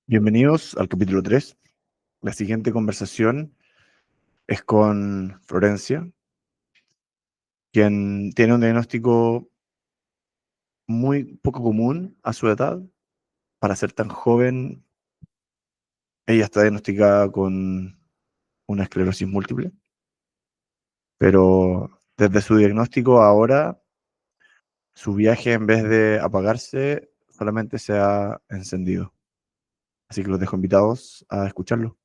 Bienvenidos al capítulo 3. La siguiente conversación es con Florencia, quien tiene un diagnóstico muy poco común a su edad. Para ser tan joven, ella está diagnosticada con una esclerosis múltiple, pero desde su diagnóstico ahora, su viaje en vez de apagarse, solamente se ha encendido. Así que los dejo invitados a escucharlo.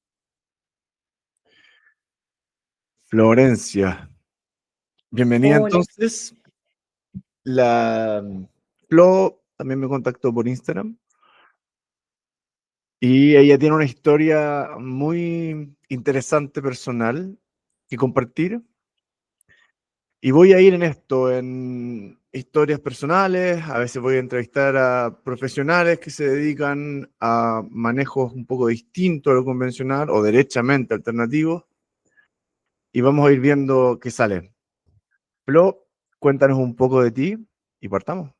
Florencia, bienvenida Hola. entonces. La Flo también me contactó por Instagram y ella tiene una historia muy interesante personal que compartir. Y voy a ir en esto, en historias personales. A veces voy a entrevistar a profesionales que se dedican a manejos un poco distintos a lo convencional o derechamente alternativos. Y vamos a ir viendo qué sale. Flo, cuéntanos un poco de ti y partamos.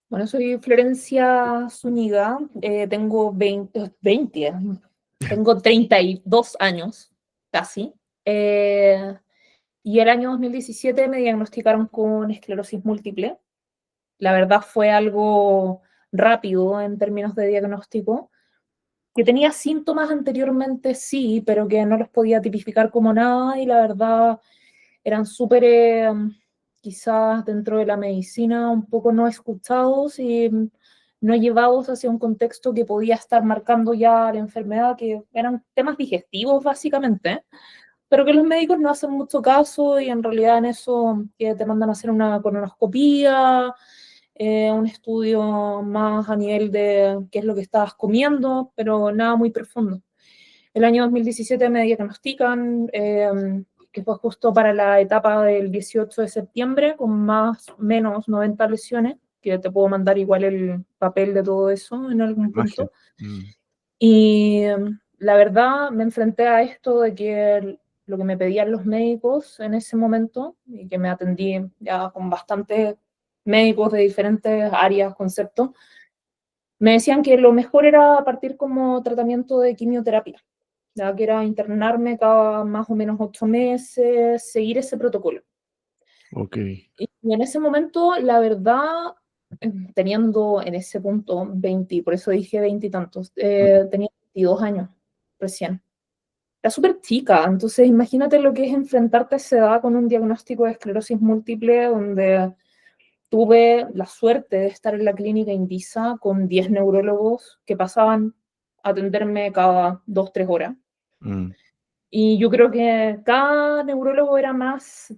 Bueno, soy Florencia Zúñiga, tengo 20, tengo 32 años, casi. eh, y el año 2017 me diagnosticaron con esclerosis múltiple. La verdad fue algo rápido en términos de diagnóstico, que tenía síntomas anteriormente, sí, pero que no los podía tipificar como nada y la verdad eran súper, quizás dentro de la medicina, un poco no escuchados y no llevados hacia un contexto que podía estar marcando ya la enfermedad, que eran temas digestivos básicamente, pero que los médicos no hacen mucho caso y en realidad en eso que te mandan a hacer una colonoscopía, un estudio más a nivel de qué es lo que estabas comiendo, pero nada muy profundo. El año 2017 me diagnostican, que fue justo para la etapa del 18 de septiembre, con más o menos 90 lesiones, que te puedo mandar igual el papel de todo eso en algún Imagen. punto. Y la verdad me enfrenté a esto de que lo que me pedían los médicos en ese momento, y que me atendí ya con bastantes médicos de diferentes áreas, conceptos, me decían que lo mejor era partir como tratamiento de quimioterapia, ya que era internarme cada más o menos 8 meses, seguir ese protocolo. Ok. Y en ese momento, la verdad, teniendo en ese punto 20, por eso dije 20 y tantos, tenía 22 años recién. Era súper chica, entonces imagínate lo que es enfrentarte a esa edad con un diagnóstico de esclerosis múltiple, donde tuve la suerte de estar en la clínica Indisa con 10 neurólogos que pasaban a atenderme cada 2, 3 horas. Mm. Y yo creo que cada neurólogo era más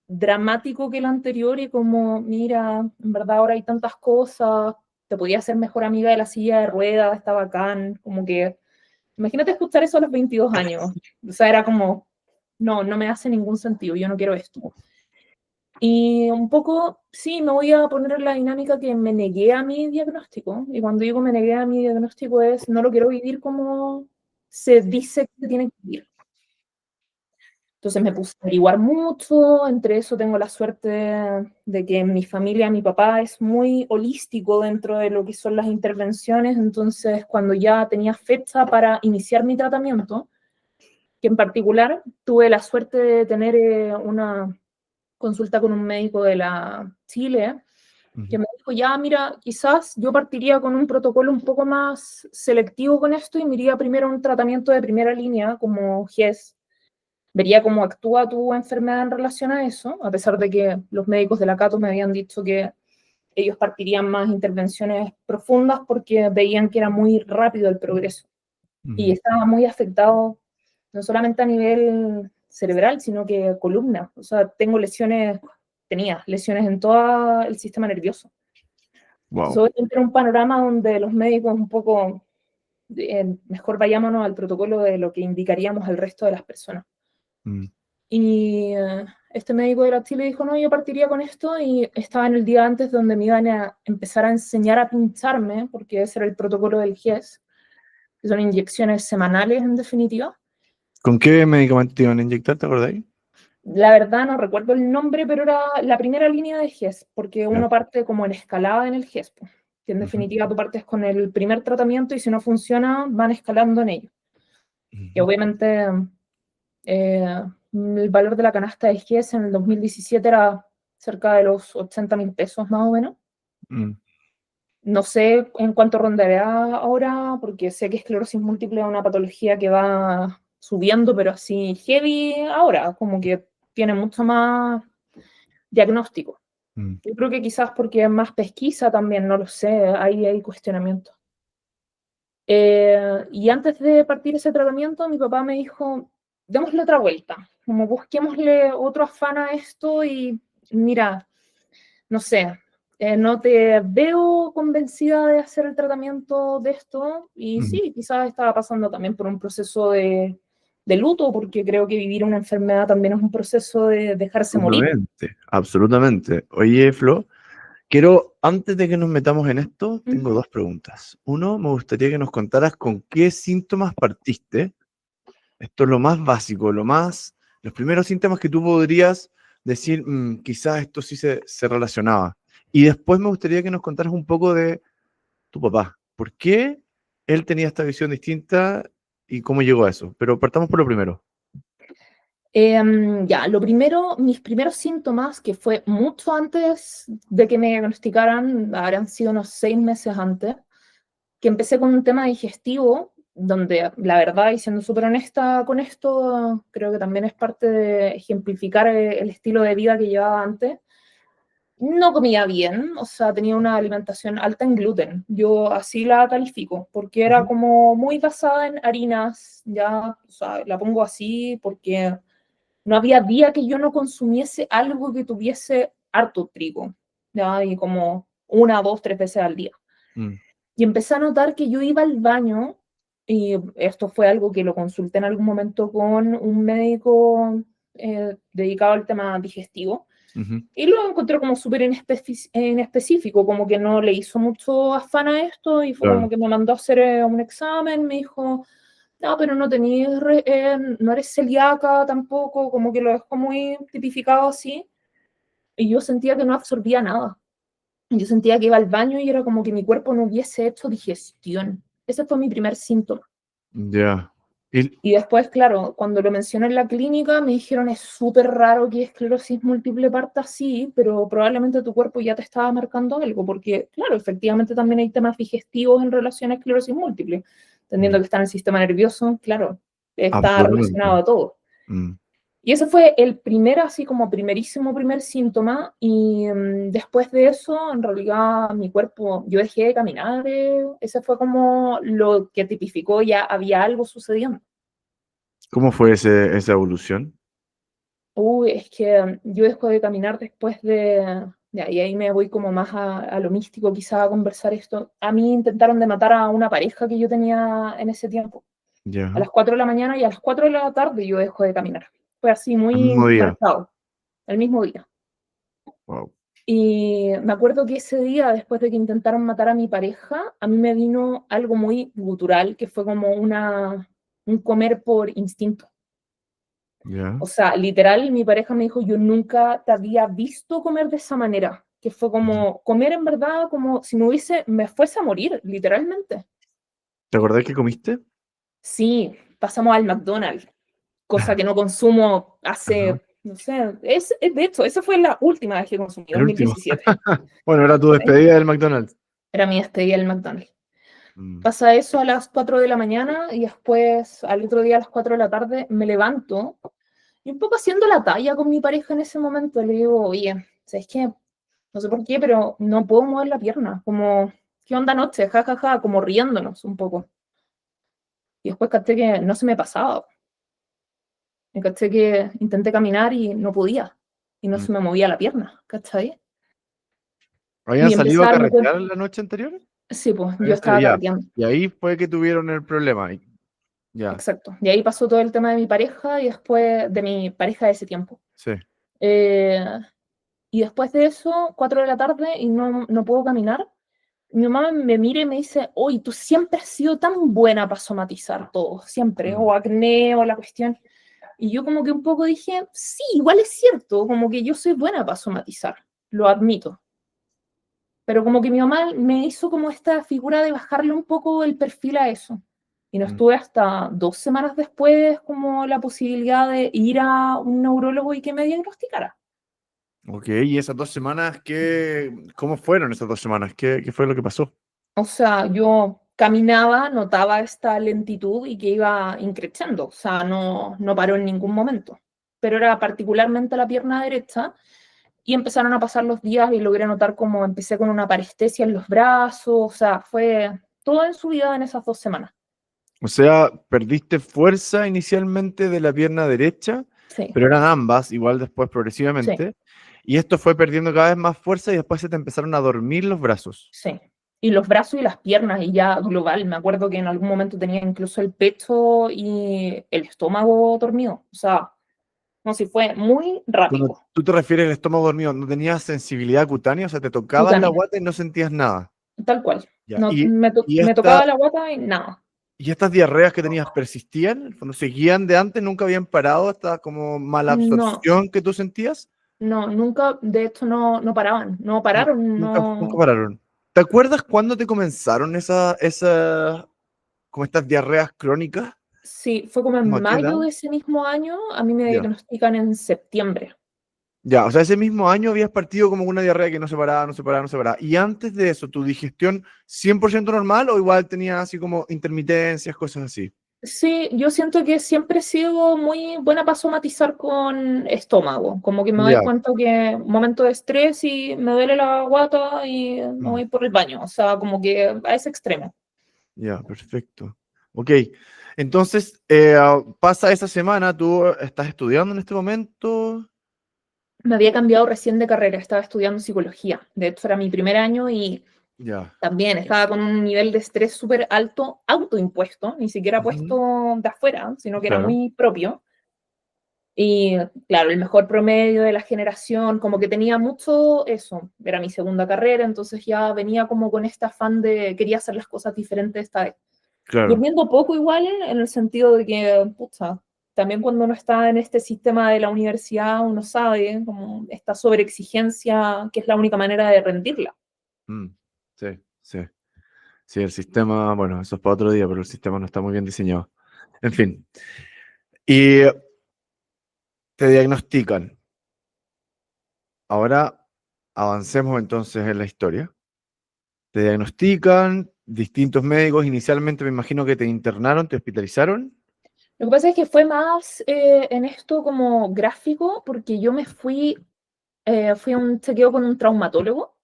dramático que el anterior y como, mira, en verdad ahora hay tantas cosas, te podía ser mejor amiga de la silla de ruedas, está bacán, como que, imagínate escuchar eso a los 22 años. O sea, era como, no, no me hace ningún sentido, yo no quiero esto. Y un poco, sí, me voy a poner en la dinámica que me negué a mi diagnóstico. Y cuando digo me negué a mi diagnóstico es, no lo quiero vivir como se dice que se tiene que vivir. Entonces me puse a averiguar mucho, entre eso tengo la suerte de que en mi familia, mi papá es muy holístico dentro de lo que son las intervenciones, entonces cuando ya tenía fecha para iniciar mi tratamiento, que en particular tuve la suerte de tener una consulta con un médico de la Chile, que me dijo, ya, mira, quizás yo partiría con un protocolo un poco más selectivo con esto y me iría primero a un tratamiento de primera línea como GES, vería cómo actúa tu enfermedad en relación a eso, a pesar de que los médicos de la Cato me habían dicho que ellos partirían más intervenciones profundas porque veían que era muy rápido el progreso y estaba muy afectado no solamente a nivel cerebral, sino que columna. O sea, tenía lesiones en todo el sistema nervioso. Entonces, Wow. obviamente era un panorama donde los médicos un poco, mejor vayámonos al protocolo de lo que indicaríamos al resto de las personas. Y este médico de la Chile dijo, no, yo partiría con esto y estaba en el día antes donde me iban a empezar a enseñar a pincharme, porque ese era el protocolo del GES, que son inyecciones semanales en definitiva. ¿Con qué medicamento te iban a inyectar, te acordáis? La verdad no recuerdo el nombre, pero era la primera línea de GES, porque Ya. uno parte como en escalada en el GES. que en Ujú, definitiva tú partes con el primer tratamiento y si no funciona, van escalando en ello. Y ujú, obviamente el valor de la canasta de Gies en el 2017 era cerca de los 80.000 pesos más o menos. mm. No sé en cuánto rondará ahora, porque sé que esclerosis múltiple es una patología que va subiendo, pero así heavy ahora, como que tiene mucho más diagnóstico. Mm. Yo creo que quizás porque es más pesquisa también, no lo sé, ahí hay cuestionamiento. Y antes de partir ese tratamiento, mi papá me dijo, démosle otra vuelta, como busquémosle otro afán a esto y mira, no sé, no te veo convencida de hacer el tratamiento de esto y Mm. sí, quizás estaba pasando también por un proceso de luto, porque creo que vivir una enfermedad también es un proceso de dejarse morir. Absolutamente, absolutamente. Oye, Flo, quiero, antes de que nos metamos en esto, tengo Ujú. dos preguntas. Uno, me gustaría que nos contaras con qué síntomas partiste. Esto es lo más básico, los primeros síntomas que tú podrías decir, quizás esto sí se relacionaba. Y después me gustaría que nos contaras un poco de tu papá. ¿Por qué él tenía esta visión distinta y cómo llegó a eso? Pero partamos por lo primero. Ya, lo primero, mis primeros síntomas, que fue mucho antes de que me diagnosticaran, habrán sido unos 6 meses antes, que empecé con un tema digestivo, donde la verdad, y siendo súper honesta con esto, creo que también es parte de ejemplificar el estilo de vida que llevaba antes. No comía bien, o sea, tenía una alimentación alta en gluten. Yo así la califico, porque era Ujú, como muy basada en harinas, ya, o sea, la pongo así porque no había día que yo no consumiese algo que tuviese harto trigo, ya, y como una, dos, tres veces al día. mm, Y empecé a notar que yo iba al baño, y esto fue algo que lo consulté en algún momento con un médico dedicado al tema digestivo, ujú, y lo encontré como súper en específico, como que no le hizo mucho afán a esto, y fue como claro. que me mandó a hacer un examen, me dijo, no, pero no tenías, no eres celíaca tampoco, como que lo dejó muy tipificado así, y yo sentía que no absorbía nada. Yo sentía que iba al baño y era como que mi cuerpo no hubiese hecho digestión. Ese fue mi primer síntoma. Ya. Y- Y después, claro, cuando lo mencioné en la clínica, me dijeron, es súper raro que esclerosis múltiple parta así, pero probablemente tu cuerpo ya te estaba marcando algo, porque, claro, efectivamente también hay temas digestivos en relación a esclerosis múltiple, entendiendo mm, que está en el sistema nervioso, claro, está relacionado absolutamente. a todo. Mm. Y ese fue el primer, así como primerísimo primer síntoma, y después de eso, en realidad, mi cuerpo, yo dejé de caminar, ese fue como lo que tipificó, ya había algo sucediendo. ¿Cómo fue esa evolución? Uy, es que yo dejo de caminar después de, ya, y ahí me voy como más a lo místico, quizá a conversar esto. A mí intentaron de matar a una pareja que yo tenía en ese tiempo, a Ya. las 4 de la mañana y a las 4 de la tarde yo dejo de caminar. Fue así El muy mismo día. marcado, el mismo día. Wow. Y me acuerdo que ese día, después de que intentaron matar a mi pareja, a mí me vino algo muy gutural, que fue como un comer por instinto. Ya. O sea, literal, mi pareja me dijo, yo nunca te había visto comer de esa manera, que fue Ujú. como comer en verdad como si me fuese a morir, literalmente. ¿Te acordás que comiste? Sí, pasamos al McDonald's, cosa que no consumo Ajá. hace, no sé, de hecho, esa fue la última vez que consumí, El último. 2017. Bueno, era tu ¿Cachai? despedida del McDonald's. Era mi despedida del McDonald's. Mm, Pasa eso a las 4 de la mañana y después al otro día a las 4 de la tarde me levanto y un poco haciendo la talla con mi pareja en ese momento le digo, oye, ¿sabes qué? No sé por qué, pero no puedo mover la pierna, como, ¿qué onda noche? Ja, ja, ja, como riéndonos un poco. Y después caché que no se me pasaba, me caché que intenté caminar y no podía, y no mm. se me movía la pierna, ¿cachai? ¿Habían Y empecé salido a a darme cuenta, carretear la noche anterior? sí, pues yo Habían salido estaba ya. carreteando. Y ahí fue que tuvieron el problema. Ya. Exacto. Y ahí pasó todo el tema de mi pareja y después de mi pareja de ese tiempo. Sí. Eh, y después de eso, 4 de la tarde y no puedo caminar. Mi mamá me mira y me dice, oye, tú siempre has sido tan buena para somatizar todo, siempre, Mm, o acné o la cuestión. Y yo como que un poco dije, sí, igual es cierto, como que yo soy buena para somatizar, lo admito. Pero como que mi mamá me hizo como esta figura de bajarle un poco el perfil a eso. Y no Mm. estuve hasta 2 semanas después como la posibilidad de ir a un neurólogo y que me diagnosticara. Ok, y esas 2 semanas, ¿cómo fueron esas 2 semanas? ¿Qué fue lo que pasó? O sea, yo caminaba, notaba esta lentitud y que iba increciendo. O sea, no paró en ningún momento. Pero era particularmente la pierna derecha. Y empezaron a pasar los días y logré notar cómo empecé con una parestesia en los brazos. O sea, fue todo en su vida en esas 2 semanas. O sea, perdiste fuerza inicialmente de la pierna derecha, Sí, pero eran ambas, igual después sí, progresivamente, y esto fue perdiendo cada vez más fuerza y después se te empezaron a dormir los brazos. sí. Y los brazos y las piernas, y ya global. Me acuerdo que en algún momento tenía incluso el pecho y el estómago dormido. O sea, no sé, fue muy Cuando rápido. tú te refieres al estómago dormido, ¿no tenías sensibilidad cutánea? O sea, te tocabas la Cutánea, guata y no sentías nada. tal cual. Ya. No, Y, y, me esta, tocaba la guata y nada. y estas diarreas que tenías persistían, en el fondo, seguían de antes, nunca habían parado, esta como mala No, absorción que tú sentías. no, nunca, de hecho no paraban, no No, pararon, nunca no. pararon. ¿Te acuerdas cuándo te comenzaron como estas diarreas crónicas? Sí, fue como ¿Cómo en a qué mayo edad? de ese mismo año, a mí me Ya. diagnostican en septiembre. Ya, o sea, ese mismo año habías partido como una diarrea que no se paraba, no se paraba, no se paraba. Y antes de eso, ¿tu digestión 100% normal o igual tenías así como intermitencias, cosas así? Sí, yo siento que siempre he sido muy buena para somatizar con estómago, como que me doy Ya, cuenta que momento de estrés y me duele la guata y me mm, voy por el baño, o sea, como que a ese extremo. ya, perfecto. Ok, entonces pasa esa semana, tú estás estudiando en este momento. Me había cambiado recién de carrera, estaba estudiando psicología, de hecho era mi primer año y Ya. también estaba con un nivel de estrés súper alto, autoimpuesto, ni siquiera Ujú, puesto de afuera, sino que era claro, muy propio. Y claro, el mejor promedio de la generación, como que tenía mucho eso, era mi segunda carrera, entonces ya venía como con este afán de quería hacer las cosas diferentes esta vez. claro. Durmiendo poco igual, en el sentido de que, pucha, también cuando uno está en este sistema de la universidad, uno sabe como esta sobreexigencia, que es la única manera de rendirla. Mm, sí, sí. Sí, el sistema, bueno, eso es para otro día, pero el sistema no está muy bien diseñado. En fin, y te diagnostican. Ahora avancemos entonces en la historia. Te diagnostican distintos médicos. Inicialmente me imagino que te internaron, te hospitalizaron. Lo que pasa es que fue más en esto como gráfico, porque yo me fui a un chequeo con un traumatólogo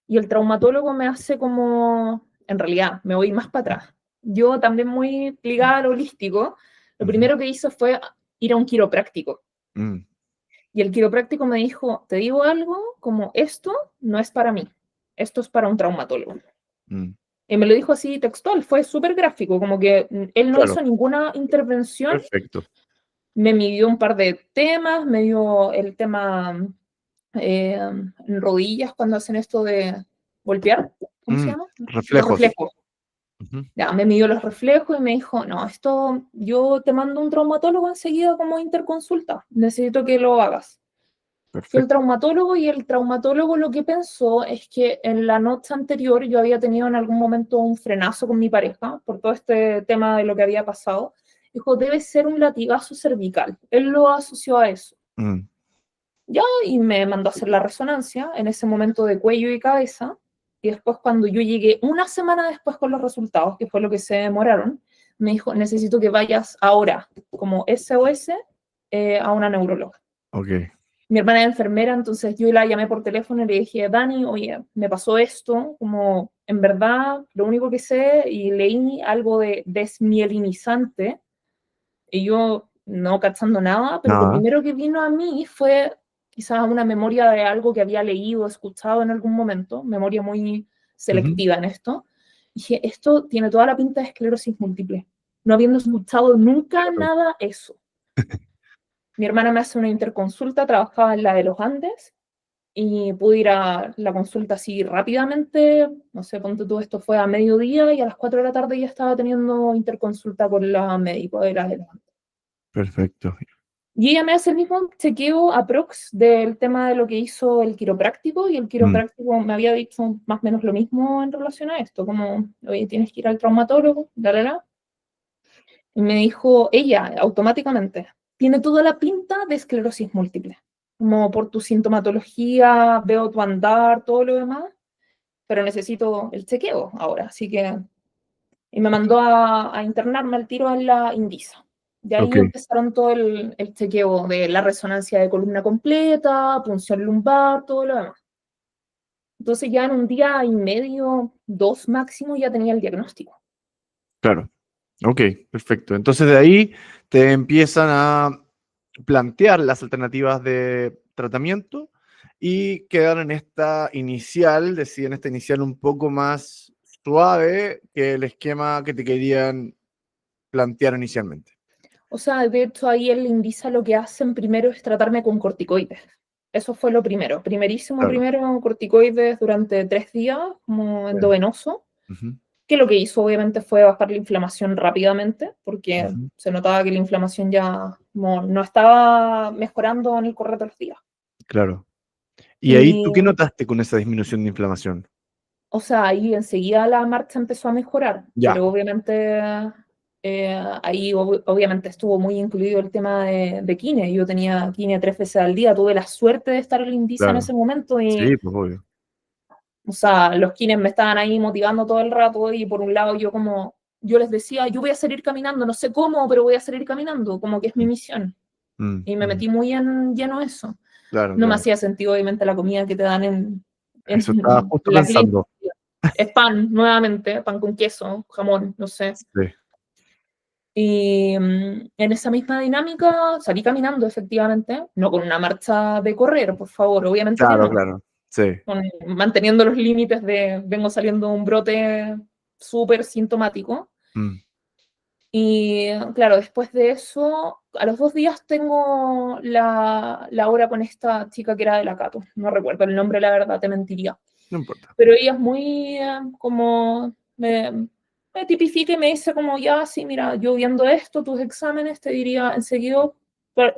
y el traumatólogo me hace como, en realidad, me voy más para atrás. Yo también muy ligada al holístico, lo Ujú. primero que hice fue ir a un quiropráctico. Mm, Y el quiropráctico me dijo, te digo algo, como esto no es para mí, esto es para un traumatólogo. mm. Y me lo dijo así textual, fue súper gráfico, como que él no Claro, hizo ninguna intervención, perfecto. me midió un par de temas, me dio el tema en rodillas cuando hacen esto de golpear, ¿cómo se Mm, llama? Los reflejos. reflejos. Ujú, Ya, me midió los reflejos y me dijo, no, esto yo te mando un traumatólogo enseguida como interconsulta, necesito que lo hagas. Fui al perfecto. traumatólogo y el traumatólogo lo que pensó es que en la noche anterior yo había tenido en algún momento un frenazo con mi pareja por todo este tema de lo que había pasado. Dijo, debe ser un latigazo cervical. Él lo asoció a eso. Mm, Ya, y me mandó a hacer la resonancia en ese momento de cuello y cabeza. Y después, cuando yo llegué una semana después con los resultados, que fue lo que se demoraron, me dijo, necesito que vayas ahora, como SOS, a una neuróloga. ok, Mi hermana es enfermera, entonces yo la llamé por teléfono y le dije, Dani, oye, me pasó esto, como en verdad lo único que sé, y leí algo de desmielinizante, y yo no cachando nada, pero lo nada. primero que vino a mí fue quizás una memoria de algo que había leído, escuchado en algún momento, memoria muy Ujú, selectiva en esto. Y dije, esto tiene toda la pinta de esclerosis múltiple, no habiendo escuchado nunca claro, nada eso. Mi hermana me hace una interconsulta, trabajaba en la de los Andes, y pude ir a la consulta así rápidamente, no sé, ponte tú, esto fue a mediodía y a las 4 de la tarde ya estaba teniendo interconsulta con la médico de la de los Andes. perfecto. Y ella me hace el mismo chequeo aprox del tema de lo que hizo el quiropráctico, y el Mm, quiropráctico me había dicho más o menos lo mismo en relación a esto, como, oye, tienes que ir al traumatólogo, la. Y me dijo ella automáticamente, tiene toda la pinta de esclerosis múltiple, como por tu sintomatología, veo tu andar, todo lo demás, pero necesito el chequeo ahora, así que... Y me mandó a internarme al tiro en la Indisa. De ok, ahí empezaron todo el chequeo de la resonancia de columna completa, punción lumbar, todo lo demás. Entonces ya en un día y medio, dos máximo, ya tenía el diagnóstico. claro. Ok, perfecto. Entonces de ahí te empiezan a plantear las alternativas de tratamiento y quedan en esta inicial, deciden esta inicial un poco más suave que el esquema que te querían plantear inicialmente. O sea, de hecho ahí el Indisa lo que hacen primero es tratarme con corticoides. Eso fue lo primero. Primerísimo, Claro. primero corticoides durante 3 días, como Sí. endovenoso, Ujú, que lo que hizo obviamente fue bajar la inflamación rápidamente, porque ujú, se notaba que la inflamación ya no estaba mejorando en el correr de los días. claro. ¿Y ahí tú Y, qué notaste con esa disminución de inflamación? o sea, ahí enseguida la marcha empezó a mejorar, Ya, pero obviamente ahí obviamente estuvo muy incluido el tema de kine. Yo tenía kine 3 veces al día, tuve la suerte de estar en el Indisa en claro. ese momento y, Sí, pues obvio. o sea, los kines me estaban ahí motivando todo el rato y por un lado yo como, yo les decía, yo voy a salir caminando, no sé cómo, pero voy a salir caminando, como que es mi Mm, misión. mm, Y me mm. metí muy en lleno eso. Claro, No me claro. hacía sentido, obviamente, la comida que te dan Eso estaba en justo la clínica. pensando. Es pan, nuevamente, pan con queso, jamón, no sé. Sí, Y en esa misma dinámica salí caminando, efectivamente, no con una marcha de correr, por favor, obviamente que claro, no, claro. Sí. manteniendo los límites de vengo saliendo de un brote súper sintomático. Mm, Y claro, después de eso, a los 2 días tengo la hora con esta chica que era de la Cato. No recuerdo el nombre, la verdad, te mentiría. no importa. Pero ella es muy como, me tipifica y me dice como, ya, sí, mira, yo viendo esto, tus exámenes, te diría enseguida,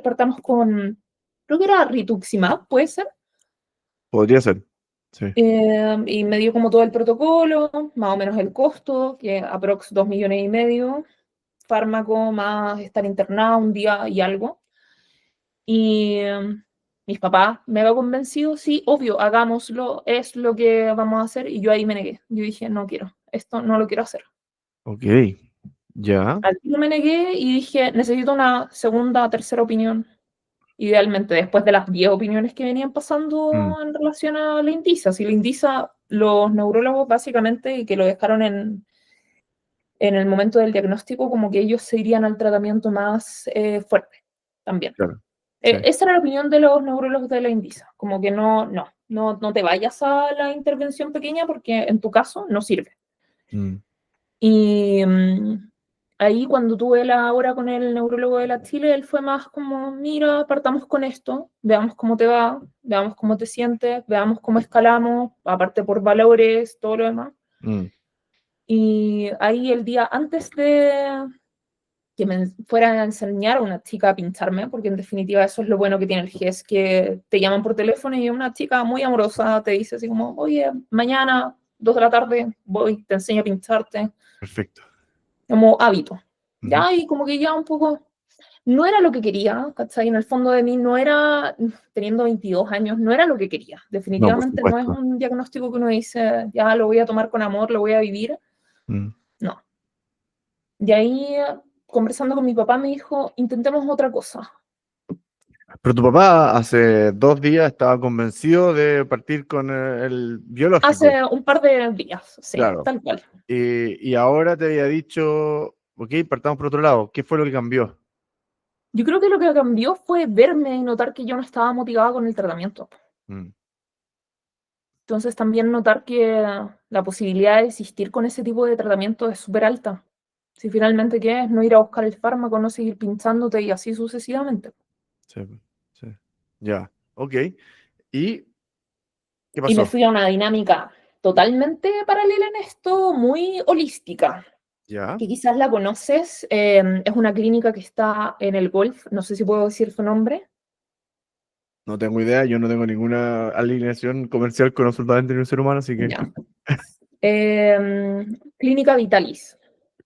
partamos con, creo que era rituximab, puede ser. Podría ser. Sí. Y me dio como todo el protocolo, más o menos el costo, que aprox 2,5 millones, fármaco más estar internado un día y algo. Y mis papás me habían convencido, sí, obvio, hagámoslo, es lo que vamos a hacer. Y yo ahí me negué. Yo dije, no quiero, esto no lo quiero hacer. Ok. Ya. Al tiro me negué y dije, necesito una segunda, tercera opinión. Idealmente, después de las 10 opiniones que venían Mm, pasando en relación a la Indisa. Si la Indisa, los neurólogos básicamente, que lo dejaron en el momento del diagnóstico, como que ellos se irían al tratamiento más fuerte también. claro. Sí. Esa era la opinión de los neurólogos de la Indisa, como que no te vayas a la intervención pequeña porque en tu caso no sirve. Mm, Y ahí cuando tuve la hora con el neurólogo de la Chile, él fue más como, mira, partamos con esto, veamos cómo te va, veamos cómo te sientes, veamos cómo escalamos, aparte por valores, todo lo demás. mm, Y ahí el día antes de que me fuera a enseñar a una chica a pincharme, porque en definitiva eso es lo bueno que tiene el GES, que te llaman por teléfono y una chica muy amorosa te dice así como, oye, mañana, 2 de la tarde, voy, te enseño a pincharte, perfecto. como hábito. Ujú. Ya, y como que ya un poco, no era lo que quería, ¿cachai? En el fondo de mí no era, teniendo 22 años, no era lo que quería. No, por Definitivamente no es supuesto. un diagnóstico que uno dice, ya lo voy a tomar con amor, lo voy a vivir. Mm. No. De ahí, conversando con mi papá, me dijo, intentemos otra cosa. Pero tu papá hace 2 días estaba convencido de partir con el biológico. Hace un par de días, sí, Claro. tal cual. Y ahora te había dicho, ok, partamos por otro lado. ¿Qué fue lo que cambió? Yo creo que lo que cambió fue verme y notar que yo no estaba motivada con el tratamiento. Mm, Entonces también notar que la posibilidad de existir con ese tipo de tratamiento es súper alta. Si finalmente quieres no ir a buscar el fármaco, no seguir pinchándote y así sucesivamente. sí, sí. Ya, ok. ¿Y qué Y me pasó? fui a una dinámica totalmente paralela en esto, muy holística. Ya, que quizás la conoces. Es una clínica que está en el Golf, no sé si puedo decir su nombre. no tengo idea, yo no tengo ninguna alineación comercial con absolutamente ningún ser humano, así que Ya. Clínica Vitalis,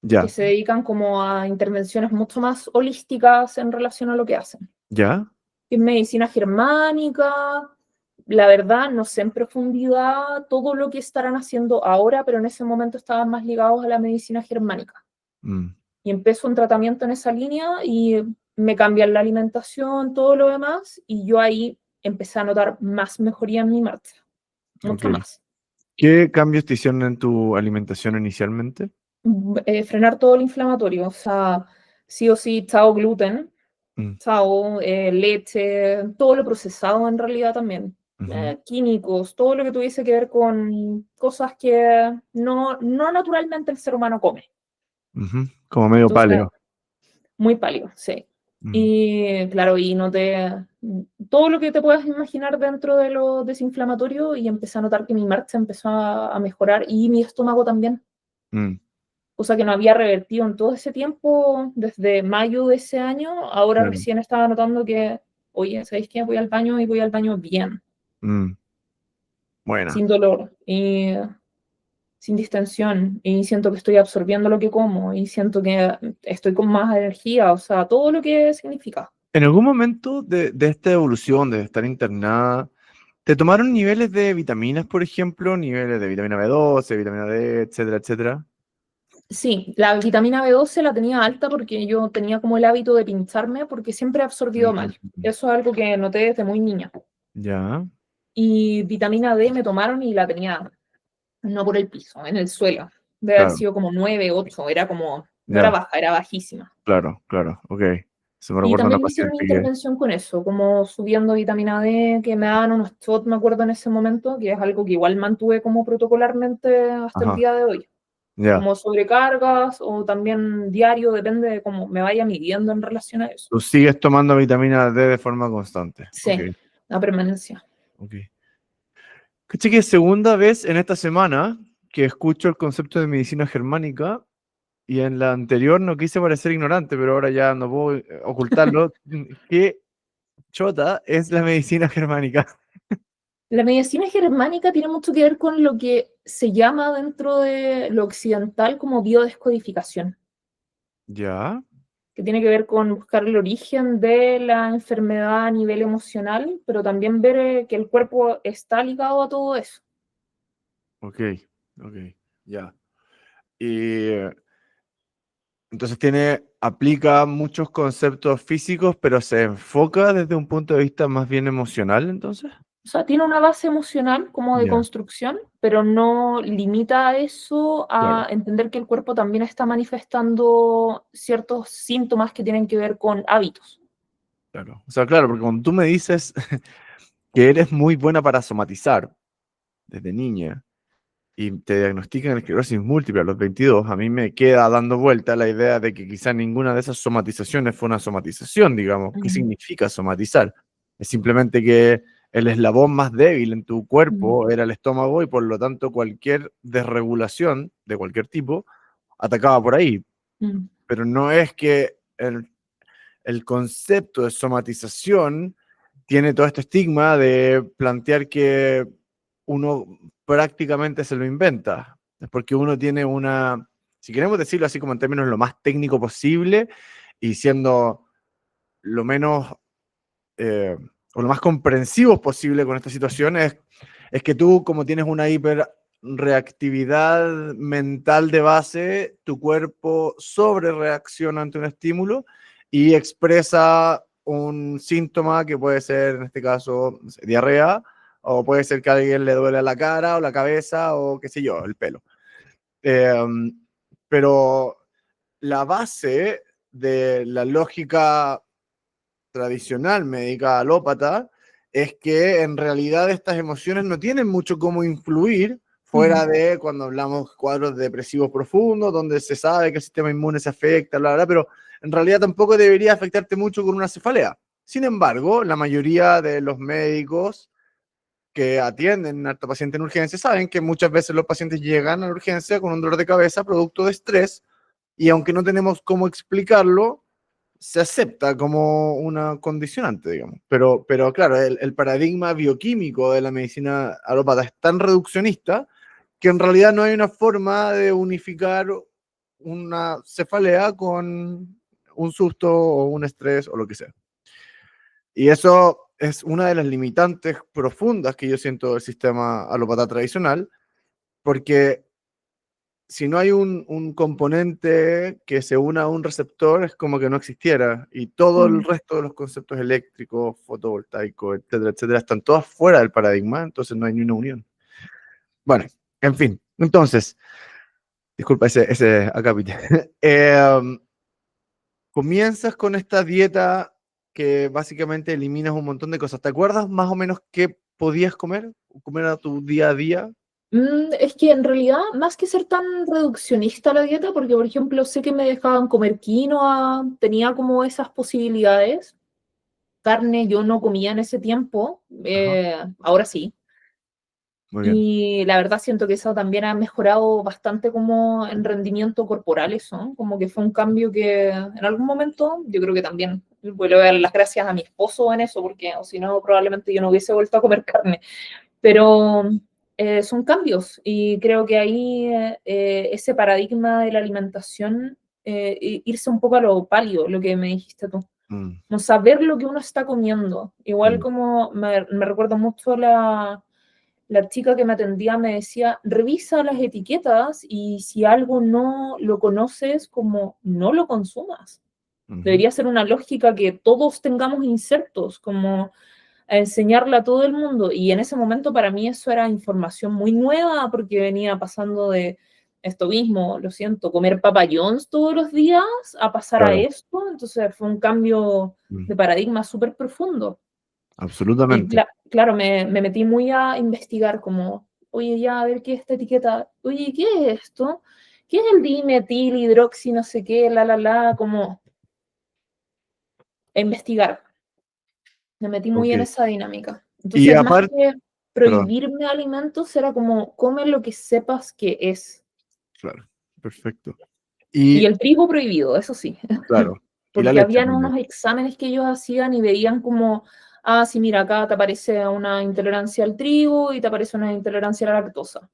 que ya, se dedican como a intervenciones mucho más holísticas en relación a lo que hacen. ya, Que es medicina germánica, la verdad no sé en profundidad todo lo que estarán haciendo ahora, pero en ese momento estaban más ligados a la medicina germánica. mm, Y empezó un tratamiento en esa línea y me cambian la alimentación, todo lo demás, y yo ahí empecé a notar más mejoría en mi marcha, ok. mucho más. ¿Qué cambios te hicieron en tu alimentación inicialmente? Frenar todo el inflamatorio, o sea, sí o sí, chao gluten, Mm, chao leche, todo lo procesado en realidad también. ujú, Químicos, todo lo que tuviese que ver con cosas que no naturalmente el ser humano come. ujú. Como medio Entonces, paleo. muy pálido, sí. Mm, Y claro, y noté todo lo que te puedas imaginar dentro de lo desinflamatorio y empecé a notar que mi marcha empezó a mejorar y mi estómago también, mm, cosa que no había revertido en todo ese tiempo, desde mayo de ese año. Ahora claro. recién estaba notando que, oye, ¿sabéis qué? Voy al baño y voy al baño bien, Mm, buena. sin dolor y sin distensión, y siento que estoy absorbiendo lo que como y siento que estoy con más energía, o sea, todo lo que significa. ¿En algún momento de esta evolución, de estar internada, te tomaron niveles de vitaminas, por ejemplo, niveles de vitamina B12, vitamina D, etcétera, etcétera? Sí, la vitamina B12 la tenía alta porque yo tenía como el hábito de pincharme porque siempre he absorbido mal. Mm, Eso es algo que noté desde muy niña. ya, Y vitamina D me tomaron y la tenía no por el piso, en el suelo. Debe haber claro, sido como 9, 8, era como, no era ya, baja, era bajísima. claro, claro, ok. Se me Y recuerda una también me hicieron una paciente que, intervención con eso, como subiendo vitamina D, que me daban unos shots, me acuerdo en ese momento, que es algo que igual mantuve como protocolarmente hasta el ajá, día de hoy. ya, Como sobrecargas o también diario, depende de cómo me vaya midiendo en relación a eso. tú sigues tomando vitamina D de forma constante, ok, Sí, la permanencia. ok. Caché que es segunda vez en esta semana que escucho el concepto de medicina germánica. Y en la anterior no quise parecer ignorante, pero ahora ya no puedo ocultarlo. ¿Qué chota es la medicina germánica? La medicina germánica tiene mucho que ver con lo que se llama dentro de lo occidental como biodescodificación, Ya, que tiene que ver con buscar el origen de la enfermedad a nivel emocional, pero también ver que el cuerpo está ligado a todo eso. ok, ok, ya. Y entonces tiene, aplica muchos conceptos físicos, pero se enfoca desde un punto de vista más bien emocional, entonces. O sea, tiene una base emocional como de Ya, construcción, pero no limita a eso a claro, entender que el cuerpo también está manifestando ciertos síntomas que tienen que ver con hábitos. claro. O sea, claro, porque cuando tú me dices que eres muy buena para somatizar desde niña, y te diagnostican esclerosis múltiple a los 22, a mí me queda dando vuelta la idea de que quizá ninguna de esas somatizaciones fue una somatización, digamos. ¿Qué Mm, significa somatizar? Es simplemente que el eslabón más débil en tu mm, cuerpo era el estómago y por lo tanto cualquier desregulación de cualquier tipo atacaba por ahí. mm, Pero no es que el concepto de somatización tiene todo este estigma de plantear que uno prácticamente se lo inventa. Es porque uno tiene una, si queremos decirlo así como en términos lo más técnico posible y siendo lo menos o lo más comprensivos posible con esta situación, es que tú como tienes una hiperreactividad mental de base, tu cuerpo sobre reacciona ante un estímulo y expresa un síntoma que puede ser, en este caso, no sé, diarrea, o puede ser que a alguien le duele la cara o la cabeza o qué sé yo, el pelo. Eh, pero la base de la lógica tradicional médica alópata es que en realidad estas emociones no tienen mucho cómo influir mm, fuera de cuando hablamos cuadros depresivos profundos, donde se sabe que el sistema inmune se afecta, bla, bla, pero en realidad tampoco debería afectarte mucho con una cefalea. Sin embargo, la mayoría de los médicos que atienden a pacientes en urgencia saben que muchas veces los pacientes llegan a la urgencia con un dolor de cabeza producto de estrés y aunque no tenemos cómo explicarlo, se acepta como una condicionante, digamos. Pero claro, el paradigma bioquímico de la medicina alópata es tan reduccionista que en realidad no hay una forma de unificar una cefalea con un susto o un estrés o lo que sea. Y eso es una de las limitantes profundas que yo siento del sistema alópata tradicional, porque si no hay un componente que se una a un receptor, es como que no existiera. Y todo el Mm. resto de los conceptos eléctricos, fotovoltaicos, etcétera, están todas fuera del paradigma, entonces no hay ni una unión. Bueno, en fin, entonces, disculpa ese acápite. Comienzas con esta dieta que básicamente eliminas un montón de cosas. ¿Te acuerdas más o menos qué podías comer? ¿Comer a tu día a día? Es que en realidad, más que ser tan reduccionista la dieta, porque por ejemplo sé que me dejaban comer quinoa, tenía como esas posibilidades. Carne yo no comía en ese tiempo, Ajá, ahora sí. muy bien. Y la verdad siento que eso también ha mejorado bastante como en rendimiento corporal eso, como que fue un cambio que en algún momento yo creo que también vuelvo a dar las gracias a mi esposo en eso, porque o si no probablemente yo no hubiese vuelto a comer carne. Pero son cambios y creo que ahí ese paradigma de la alimentación, irse un poco a lo pálido, lo que me dijiste tú, Mm, no saber lo que uno está comiendo. Igual mm, como me recuerdo mucho la chica que me atendía me decía, revisa las etiquetas y si algo no lo conoces, como no lo consumas. ujú, Debería ser una lógica que todos tengamos insertos, como a enseñarle a todo el mundo. Y en ese momento para mí eso era información muy nueva porque venía pasando de esto mismo, lo siento, comer Papa John's todos los días a pasar a claro, esto. Entonces fue un cambio mm, de paradigma súper profundo. Y absolutamente. claro, me metí muy a investigar como, oye, ya, a ver qué es esta etiqueta, oye, ¿qué es esto? ¿Qué es el dimetil, hidroxi, no sé qué, como a investigar? Me metí muy Ok. en esa dinámica. Y Entonces, más aparte, que perdón, prohibirme alimentos, era como, come lo que sepas que es. claro, perfecto. Y Y el trigo prohibido, eso sí, claro, y la porque leche habían también. unos exámenes que ellos hacían y veían como, ah, sí, mira, acá te aparece una intolerancia al trigo y te aparece una intolerancia a la lactosa.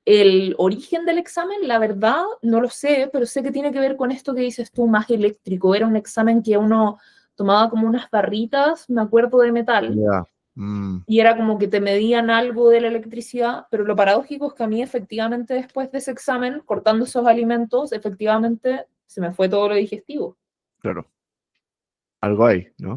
El origen del examen, la verdad, no lo sé, pero sé que tiene que ver con esto que dices tú, más eléctrico. Era un examen que uno tomaba como unas barritas, me acuerdo, de metal, Ya. Mm, y era como que te medían algo de la electricidad, pero lo paradójico es que a mí efectivamente después de ese examen, cortando esos alimentos, efectivamente se me fue todo lo digestivo. claro, algo hay, ¿no?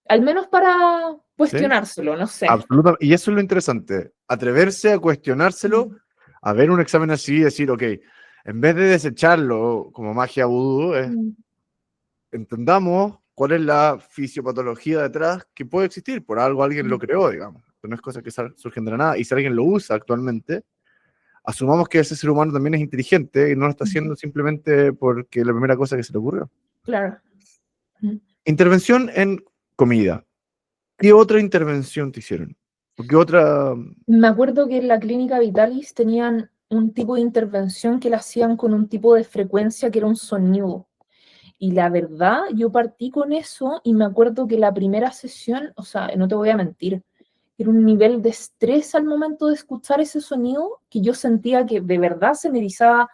Al menos para Sí, cuestionárselo, no sé. absolutamente. Y eso es lo interesante, atreverse a cuestionárselo, Mm, a ver un examen así y decir, ok, en vez de desecharlo como magia vudú, mm, entendamos cuál es la fisiopatología detrás que puede existir. Por algo alguien lo mm, creó, digamos. No es cosa que surgen de la nada. Y si alguien lo usa actualmente, asumamos que ese ser humano también es inteligente y no lo está mm, haciendo simplemente porque la primera cosa que se le ocurrió. claro. Mm. Intervención en comida. ¿Qué otra intervención te hicieron? ¿O qué otra? Me acuerdo que en la clínica Vitalis tenían un tipo de intervención que la hacían con un tipo de frecuencia que era un sonido. Y la verdad, yo partí con eso y me acuerdo que la primera sesión, o sea, no te voy a mentir, era un nivel de estrés al momento de escuchar ese sonido que yo sentía que de verdad se me erizaba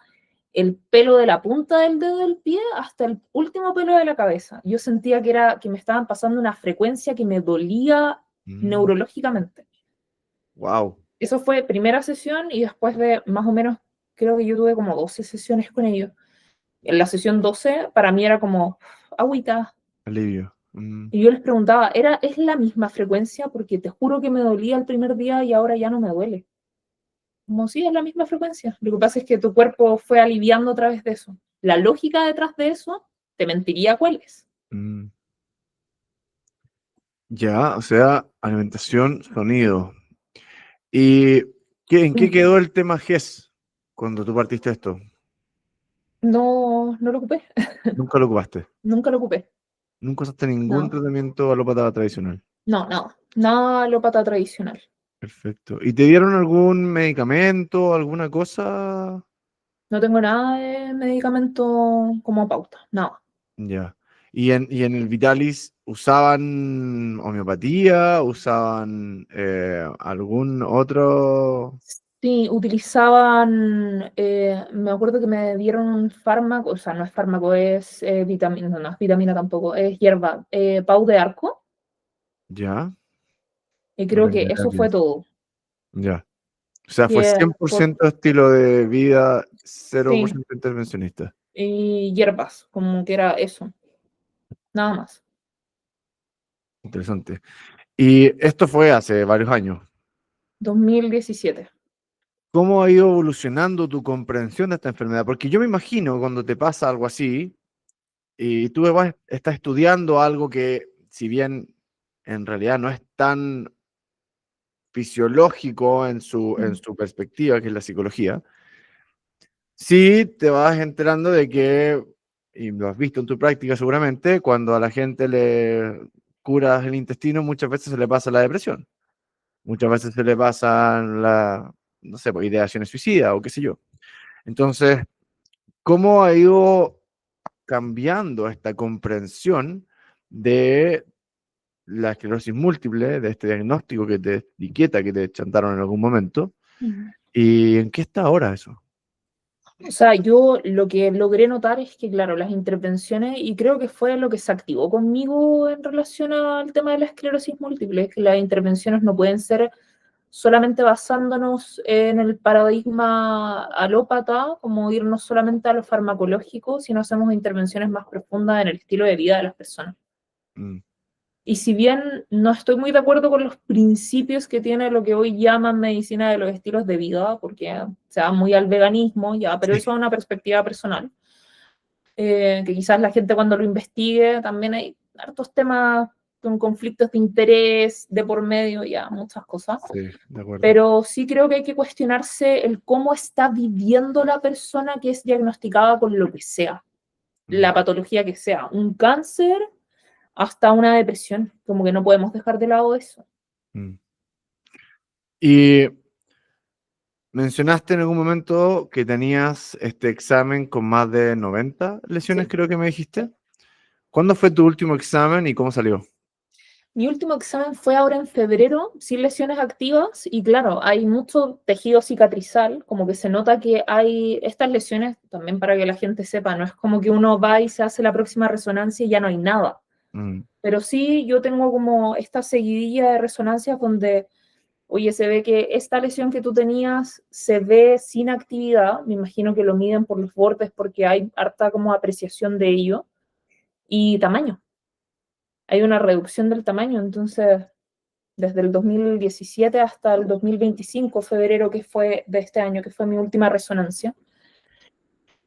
el pelo de la punta del dedo del pie hasta el último pelo de la cabeza. Yo sentía que era que me estaban pasando una frecuencia que me dolía neurológicamente. Wow, Eso fue primera sesión y después de más o menos, creo que yo tuve como 12 sesiones con ellos. En la sesión 12 para mí era como agüita. alivio. Y yo les preguntaba, ¿es la misma frecuencia? Porque te juro que me dolía el primer día y ahora ya no me duele. Como sí, es la misma frecuencia. Lo que pasa es que tu cuerpo fue aliviando a través de eso. La lógica detrás de eso, te mentiría cuál es. Mm. Ya, o sea, alimentación, sonido. ¿Y en qué Mm. quedó el tema GES cuando tú partiste esto? No, no lo ocupé. Nunca lo ocupaste. Nunca lo ocupé. Nunca usaste ningún No, tratamiento alópata tradicional. no, no. Nada alópata tradicional. Perfecto. ¿Y te dieron algún medicamento, alguna cosa? No tengo nada de medicamento como pauta, nada. Ya. ¿Y en el Vitalis usaban homeopatía? ¿Usaban algún otro? Sí, utilizaban, me acuerdo que me dieron un fármaco, o sea, no es fármaco, es vitamina, no, no es vitamina tampoco, es hierba, pau de arco, Ya, y no creo tengo que idea eso qué fue es. todo. Ya. O sea, fue Que, cien por ciento estilo de vida, cero por sí, ciento intervencionista. y hierbas, como que era eso, nada más. Interesante. Y esto fue hace varios años. 2017. ¿Cómo ha ido evolucionando tu comprensión de esta enfermedad? Porque yo me imagino cuando te pasa algo así y tú estás estudiando algo que, si bien en realidad no es tan fisiológico en Mm, su perspectiva, que es la psicología, sí te vas enterando de que, y lo has visto en tu práctica seguramente, cuando a la gente le curas el intestino, muchas veces se le pasa la depresión, muchas veces se le pasan no sé, pues, ideaciones suicidas o qué sé yo. Entonces, ¿cómo ha ido cambiando esta comprensión de la esclerosis múltiple, de este diagnóstico que te etiqueta, que te chantaron en algún momento? mm. ¿Y en qué está ahora eso? O sea, yo lo que logré notar es que, claro, las intervenciones, y creo que fue lo que se activó conmigo en relación al tema de la esclerosis múltiple, es que las intervenciones no pueden ser solamente basándonos en el paradigma alópata, como irnos solamente a lo farmacológico, sino hacemos intervenciones más profundas en el estilo de vida de las personas. Mm, Y si bien no estoy muy de acuerdo con los principios que tiene lo que hoy llaman medicina de los estilos de vida, porque se va muy al veganismo, ya, pero sí, eso es una perspectiva personal, que quizás la gente cuando lo investigue también hay hartos temas con conflictos de interés de por medio, ya, muchas cosas. sí, de acuerdo. Pero sí creo que hay que cuestionarse el cómo está viviendo la persona que es diagnosticada con lo que sea, Mm, la patología que sea, un cáncer hasta una depresión, como que no podemos dejar de lado eso. mm. Y mencionaste en algún momento que tenías este examen con más de 90 lesiones, Sí. creo que me dijiste. ¿Cuándo fue tu último examen y cómo salió? Mi último examen fue ahora en febrero, sin lesiones activas, y claro, hay mucho tejido cicatrizal, como que se nota que hay estas lesiones, también para que la gente sepa, no es como que uno va y se hace la próxima resonancia y ya no hay nada. Mm, Pero sí, yo tengo como esta seguidilla de resonancias donde, oye, se ve que esta lesión que tú tenías se ve sin actividad, me imagino que lo miden por los bordes porque hay harta como apreciación de ello, y tamaño, hay una reducción del tamaño, entonces desde el 2017 hasta el 2025, febrero, que fue de este año, que fue mi última resonancia.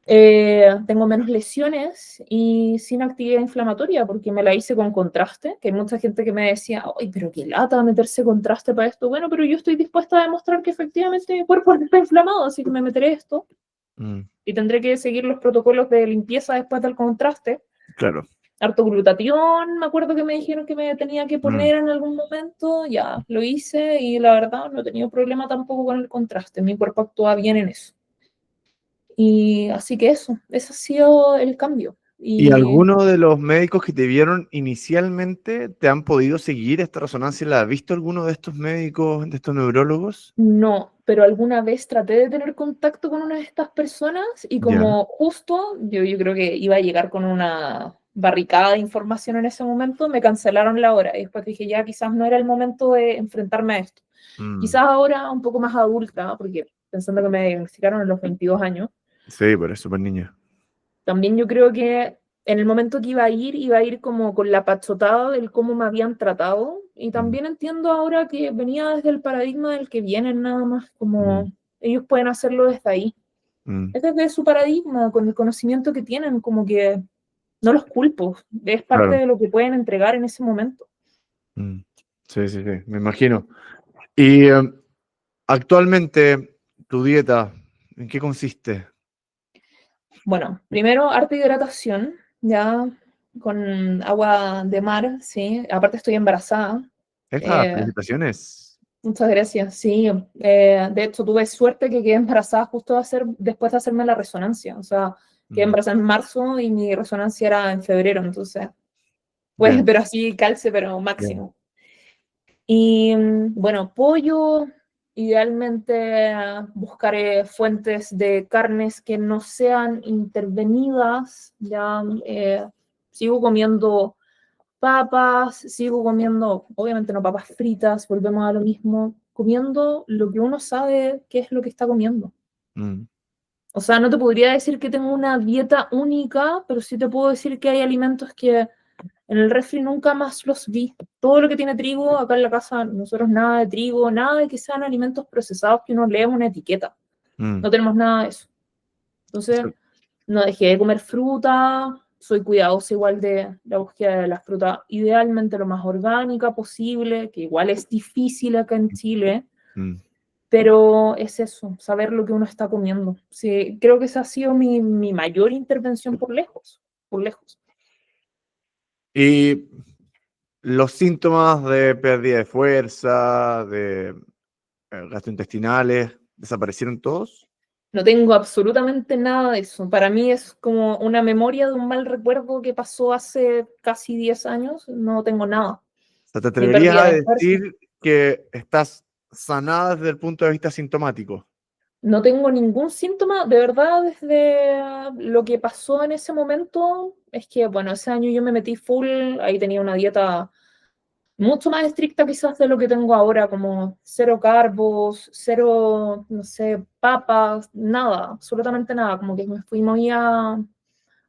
Tengo menos lesiones y sin actividad inflamatoria porque me la hice con contraste, que hay mucha gente que me decía, ay, pero qué lata meterse contraste para esto. Bueno, pero yo estoy dispuesta a demostrar que efectivamente mi cuerpo no está inflamado, así que me meteré esto mm, y tendré que seguir los protocolos de limpieza después del contraste. claro. Harto glutatión, me acuerdo que me dijeron que me tenía que Mm. poner en algún momento, ya lo hice y la verdad no he tenido problema tampoco con el contraste, mi cuerpo actúa bien en eso. Y así que eso, ese ha sido el cambio. ¿Y Y alguno de los médicos que te vieron inicialmente te han podido seguir esta resonancia? ¿La has visto alguno de estos médicos, de estos neurólogos? no, pero alguna vez traté de tener contacto con una de estas personas y Ya. como justo yo creo que iba a llegar con una barricada de información en ese momento, me cancelaron la hora y después dije ya quizás no era el momento de enfrentarme a esto. Mm, Quizás ahora un poco más adulta, porque pensando que me diagnosticaron a los 22 años, sí, pero es súper niña. también yo creo que en el momento que iba a ir como con la pachotada del cómo me habían tratado. Y Mm, también entiendo ahora que venía desde el paradigma del que vienen nada más, mm, como ellos pueden hacerlo desde ahí. mm, Es desde su paradigma, con el conocimiento que tienen, como que no los culpo, es parte claro. de lo que pueden entregar en ese momento. Mm. Sí, sí, sí, me imagino. Y actualmente, tu dieta, ¿en qué consiste? Bueno, primero, harta hidratación, ya con agua de mar, sí. Aparte estoy embarazada. Esta, Eh, felicitaciones. Muchas gracias. Sí, de hecho tuve suerte que quedé embarazada justo después de hacerme la resonancia. O sea, quedé Mm, embarazada en marzo y mi resonancia era en febrero, entonces, pues, bien, pero así calce, pero bien. máximo. Y bueno, pollo, idealmente buscaré fuentes de carnes que no sean intervenidas. Ya sigo comiendo papas, sigo comiendo, obviamente no papas fritas, volvemos a lo mismo, comiendo lo que uno sabe qué es lo que está comiendo. Mm, O sea, no te podría decir que tengo una dieta única, pero sí te puedo decir que hay alimentos que en el refri nunca más los vi. Todo lo que tiene trigo, acá en la casa nosotros nada de trigo, nada de que sean alimentos procesados que uno lea una etiqueta. mm. No tenemos nada de eso. Entonces, Eso- no dejé de comer fruta, soy cuidadosa igual de la búsqueda de la fruta, idealmente lo más orgánica posible, que igual es difícil acá en Chile, mm. pero es eso, saber lo que uno está comiendo. Sí, creo que esa ha sido mi mayor intervención por lejos, por lejos. Y los síntomas de pérdida de fuerza, de gastrointestinales, ¿desaparecieron todos? No tengo absolutamente nada de eso. Para mí es como una memoria de un mal recuerdo que pasó hace casi 10 años. No tengo nada. O sea, ¿te Ni atreverías pérdida a de fuerza. decir que estás sanada desde el punto de vista sintomático? No tengo ningún síntoma, de verdad, desde lo que pasó en ese momento. Es que, bueno, ese año yo me metí full, ahí tenía una dieta mucho más estricta quizás de lo que tengo ahora, como cero carbos, cero, no sé, papas, nada, absolutamente nada, como que me fui muy a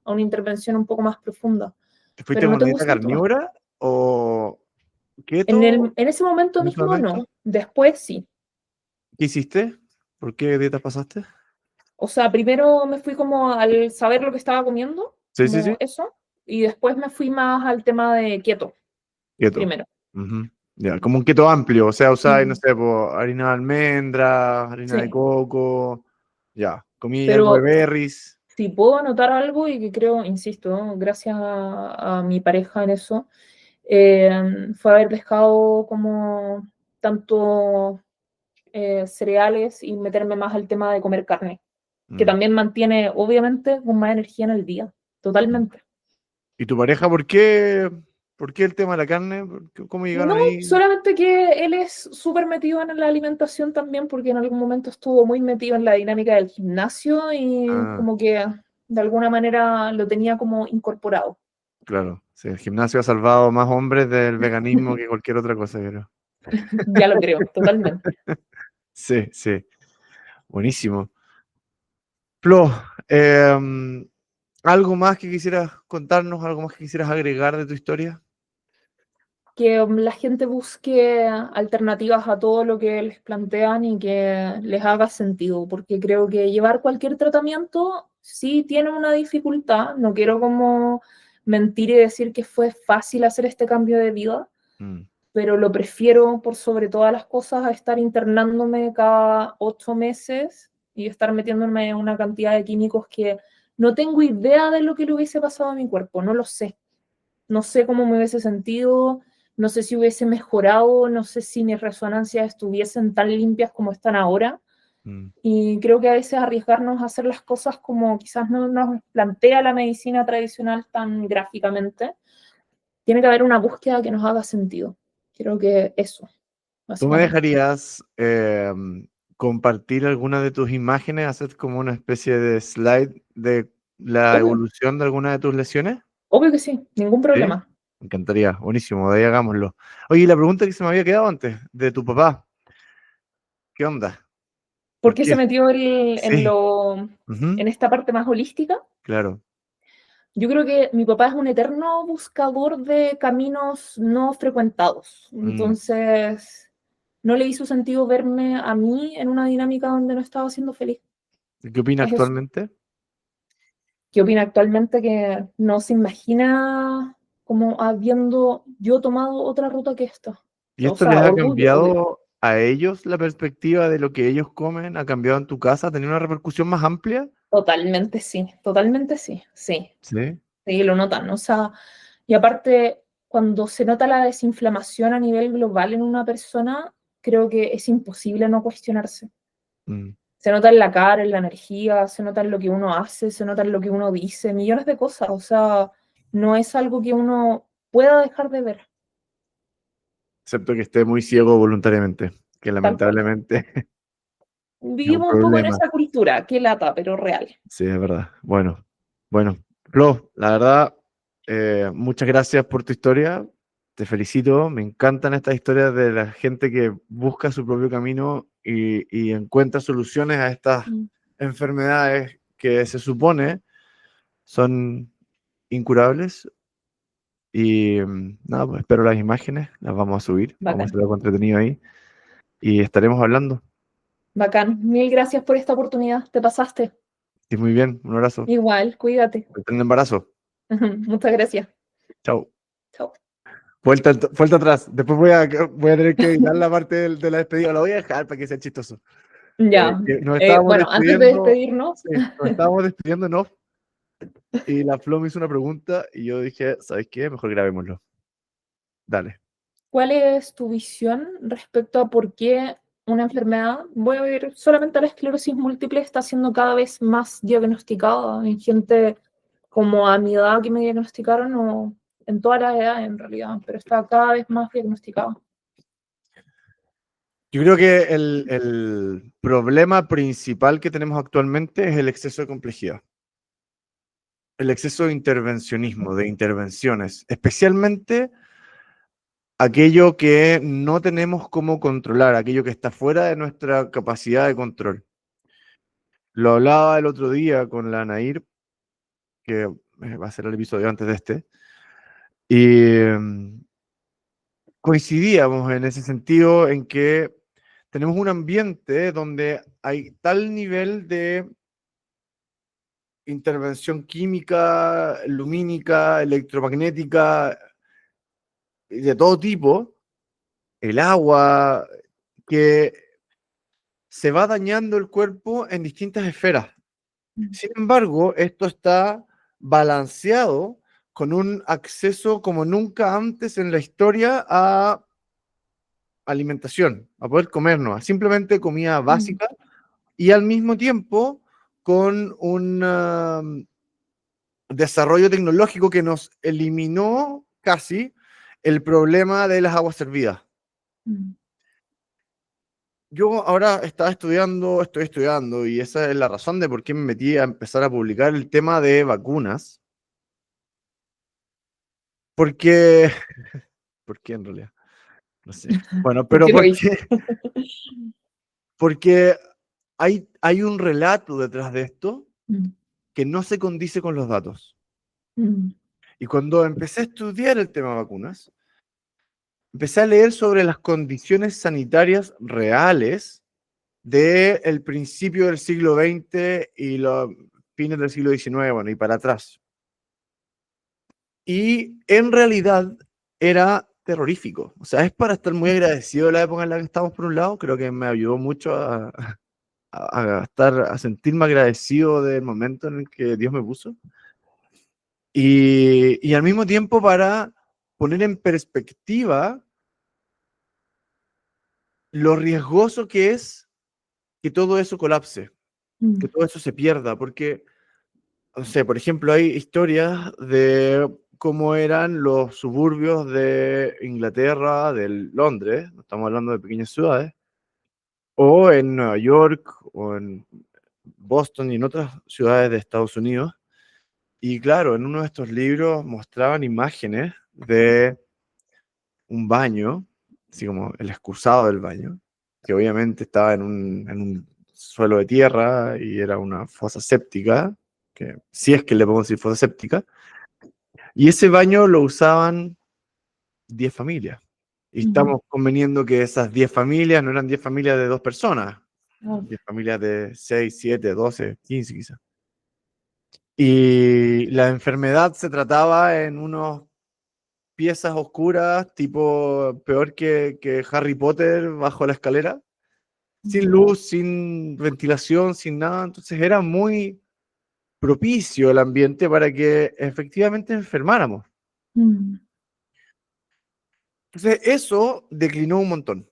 una intervención un poco más profunda, ¿Te fuiste pero no con una tengo dieta síntomas. carnívora o keto En ese momento en ese mismo no, momento? después sí. ¿Qué hiciste? ¿Por qué dieta pasaste? O sea, primero me fui como al saber lo que estaba comiendo, Sí, sí, sí. como eso, y después me fui más al tema de keto, Keto. primero. Ujú. Ya, como un keto amplio, o sea, usáis, no Mm, sé, po, harina de almendra, harina de sí, coco, ya, comí algo de pero berries. si puedo anotar algo y que creo, insisto, ¿no? Gracias a mi pareja en eso, fue haber pescado como tanto cereales y meterme más al tema de comer carne, que Mm. también mantiene, obviamente, con más energía en el día, totalmente. ¿Y tu pareja por qué el tema de la carne? ¿Cómo llegaron No, ahí? solamente que él es súper metido en la alimentación también, porque en algún momento estuvo muy metido en la dinámica del gimnasio y Ah, como que de alguna manera lo tenía como incorporado. claro, sí, el gimnasio ha salvado más hombres del veganismo que cualquier otra cosa, yo creo. Ya lo creo, totalmente. Sí, sí, buenísimo. Flo, ¿algo más que quisieras contarnos, algo más que quisieras agregar de tu historia? Que la gente busque alternativas a todo lo que les plantean y que les haga sentido, porque creo que llevar cualquier tratamiento sí tiene una dificultad. No quiero como mentir y decir que fue fácil hacer este cambio de vida, Mm, pero lo prefiero por sobre todas las cosas a estar internándome cada 8 meses y estar metiéndome en una cantidad de químicos que no tengo idea de lo que le hubiese pasado a mi cuerpo, no lo sé. No sé cómo me hubiese sentido, no sé si hubiese mejorado, no sé si mis resonancias estuviesen tan limpias como están ahora. mm. Y creo que a veces arriesgarnos a hacer las cosas como quizás no nos plantea la medicina tradicional tan gráficamente, tiene que haber una búsqueda que nos haga sentido. Creo que eso, ¿Tú me básicamente. dejarías compartir alguna de tus imágenes, hacer como una especie de slide de la Obvio, evolución de alguna de tus lesiones? obvio que sí, ningún Sí, problema. me encantaría, buenísimo, de ahí hagámoslo. Oye, y la pregunta que se me había quedado antes, de tu papá, ¿qué onda? ¿Por ¿Por qué se qué? metió Sí, en ujú, esta parte más holística? claro. Yo creo que mi papá es un eterno buscador de caminos no frecuentados. Mm. Entonces, no le hizo sentido verme a mí en una dinámica donde no estaba siendo feliz. ¿Y qué opina Es eso. actualmente? ¿Qué opina actualmente? Que no se imagina como habiendo yo tomado otra ruta que esta. ¿Y O esto les sea, ha orgullo, obvio. cambiado a ellos la perspectiva de lo que ellos comen? ¿Ha cambiado en tu casa? ¿Ha tenido una repercusión más amplia? Totalmente sí, sí, Sí. sí, lo notan. O sea, y aparte, cuando se nota la desinflamación a nivel global en una persona, creo que es imposible no cuestionarse. Mm. Se nota en la cara, en la energía, se nota en lo que uno hace, se nota en lo que uno dice, millones de cosas. O sea, no es algo que uno pueda dejar de ver, Excepto que esté muy ciego voluntariamente, que tal cual. lamentablemente es un Vivimos un poco en problema. esa cultura, qué lata, pero real. Sí, es verdad. Bueno. Flo, la verdad, muchas gracias por tu historia. Te felicito. Me encantan estas historias de la gente que busca su propio camino y encuentra soluciones a estas Mm, enfermedades que se supone son incurables. Y nada, pues espero las imágenes, las vamos a subir, vamos a bacán, hacer algo entretenido ahí y estaremos hablando. bacán. Mil gracias por esta oportunidad, te pasaste. Y muy bien, un abrazo. Igual, cuídate. Ten embarazo. Muchas gracias. Chao. Chao. Vuelta atrás. Después voy a tener que editar la parte de la despedida. La voy a dejar para que sea chistoso. Ya. Que nos estábamos Bueno, antes de despidiendo. despedirnos, Sí, nos estábamos despidiendo en off. Y la Flo me hizo una pregunta. Y yo dije, ¿sabes qué? Mejor grabémoslo. Dale. ¿cuál es tu visión respecto a por qué una enfermedad, voy a ir solamente a la esclerosis múltiple, está siendo cada vez más diagnosticada en gente como a mi edad que me diagnosticaron o en toda la edad en realidad, pero está cada vez más diagnosticada? Yo creo que el problema principal que tenemos actualmente es el exceso de complejidad. El exceso de intervencionismo, de intervenciones, especialmente aquello que no tenemos cómo controlar, aquello que está fuera de nuestra capacidad de control. Lo hablaba el otro día con la Nair, que va a ser el episodio antes de este, y coincidíamos en ese sentido en que tenemos un ambiente donde hay tal nivel de intervención química, lumínica, electromagnética, de todo tipo, el agua, que se va dañando el cuerpo en distintas esferas. Sin embargo, esto está balanceado con un acceso como nunca antes en la historia a alimentación, a poder comernos, a simplemente comida Mm, básica y al mismo tiempo con un desarrollo tecnológico que nos eliminó casi el problema de las aguas servidas. mm, Yo ahora estoy estudiando, y esa es la razón de por qué me metí a empezar a publicar el tema de vacunas, porque, ¿por qué en realidad? No sé. Bueno, ¿por pero qué lo hice? porque hay un relato detrás de esto Mm, que no se condice con los datos. mm, Y cuando empecé a estudiar el tema vacunas, empecé a leer sobre las condiciones sanitarias reales del principio del siglo XX y los fines del siglo XIX, bueno, y para atrás. Y en realidad era terrorífico. O sea, es para estar muy agradecido de la época en la que estamos, por un lado. Creo que me ayudó mucho a sentirme agradecido del momento en el que Dios me puso. Y al mismo tiempo para poner en perspectiva lo riesgoso que es que todo eso colapse, que mm, todo eso se pierda, porque, no sé, por ejemplo, hay historias de cómo eran los suburbios de Inglaterra, de Londres, no estamos hablando de pequeñas ciudades, o en Nueva York, o en Boston y en otras ciudades de Estados Unidos. Y claro, en uno de estos libros mostraban imágenes de un baño, así como el excusado del baño, que obviamente estaba en un suelo de tierra y era una fosa séptica, que si es que le podemos decir fosa séptica, y ese baño lo usaban 10 familias. Y mm, estamos conveniendo que esas 10 familias no eran 10 familias de 2 personas, ah, 10 familias de 6, 7, 12, 15 quizás. Y la enfermedad se trataba en unas piezas oscuras, tipo peor que Harry Potter bajo la escalera, sin mm, luz, sin ventilación, sin nada. Entonces era muy propicio el ambiente para que efectivamente enfermáramos. mm, Entonces eso declinó un montón.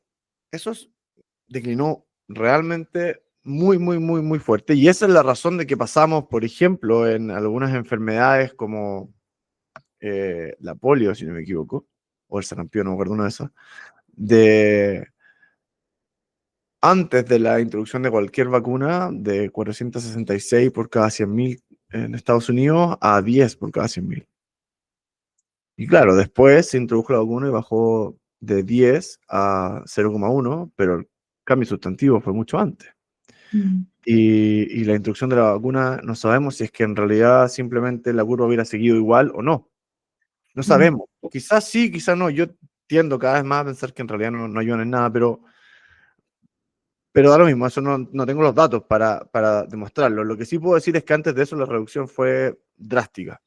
declinó realmente muy, muy, muy, muy fuerte. Y esa es la razón de que pasamos, por ejemplo, en algunas enfermedades como la polio, si no me equivoco, o el sarampión, no me acuerdo una de esas, de antes de la introducción de cualquier vacuna, de 466 por cada 100.000 en Estados Unidos a 10 por cada 100.000. Y claro, después se introdujo la vacuna y bajó de 10 a 0,1, pero el cambio sustantivo fue mucho antes. Mm. Y la introducción de la vacuna no sabemos si es que en realidad simplemente la curva hubiera seguido igual o no. No Mm. sabemos. Quizás sí, quizás no. Yo tiendo cada vez más a pensar que en realidad no ayudan en nada, pero da lo mismo. Eso no tengo los datos para demostrarlo. Lo que sí puedo decir es que antes de eso la reducción fue drástica.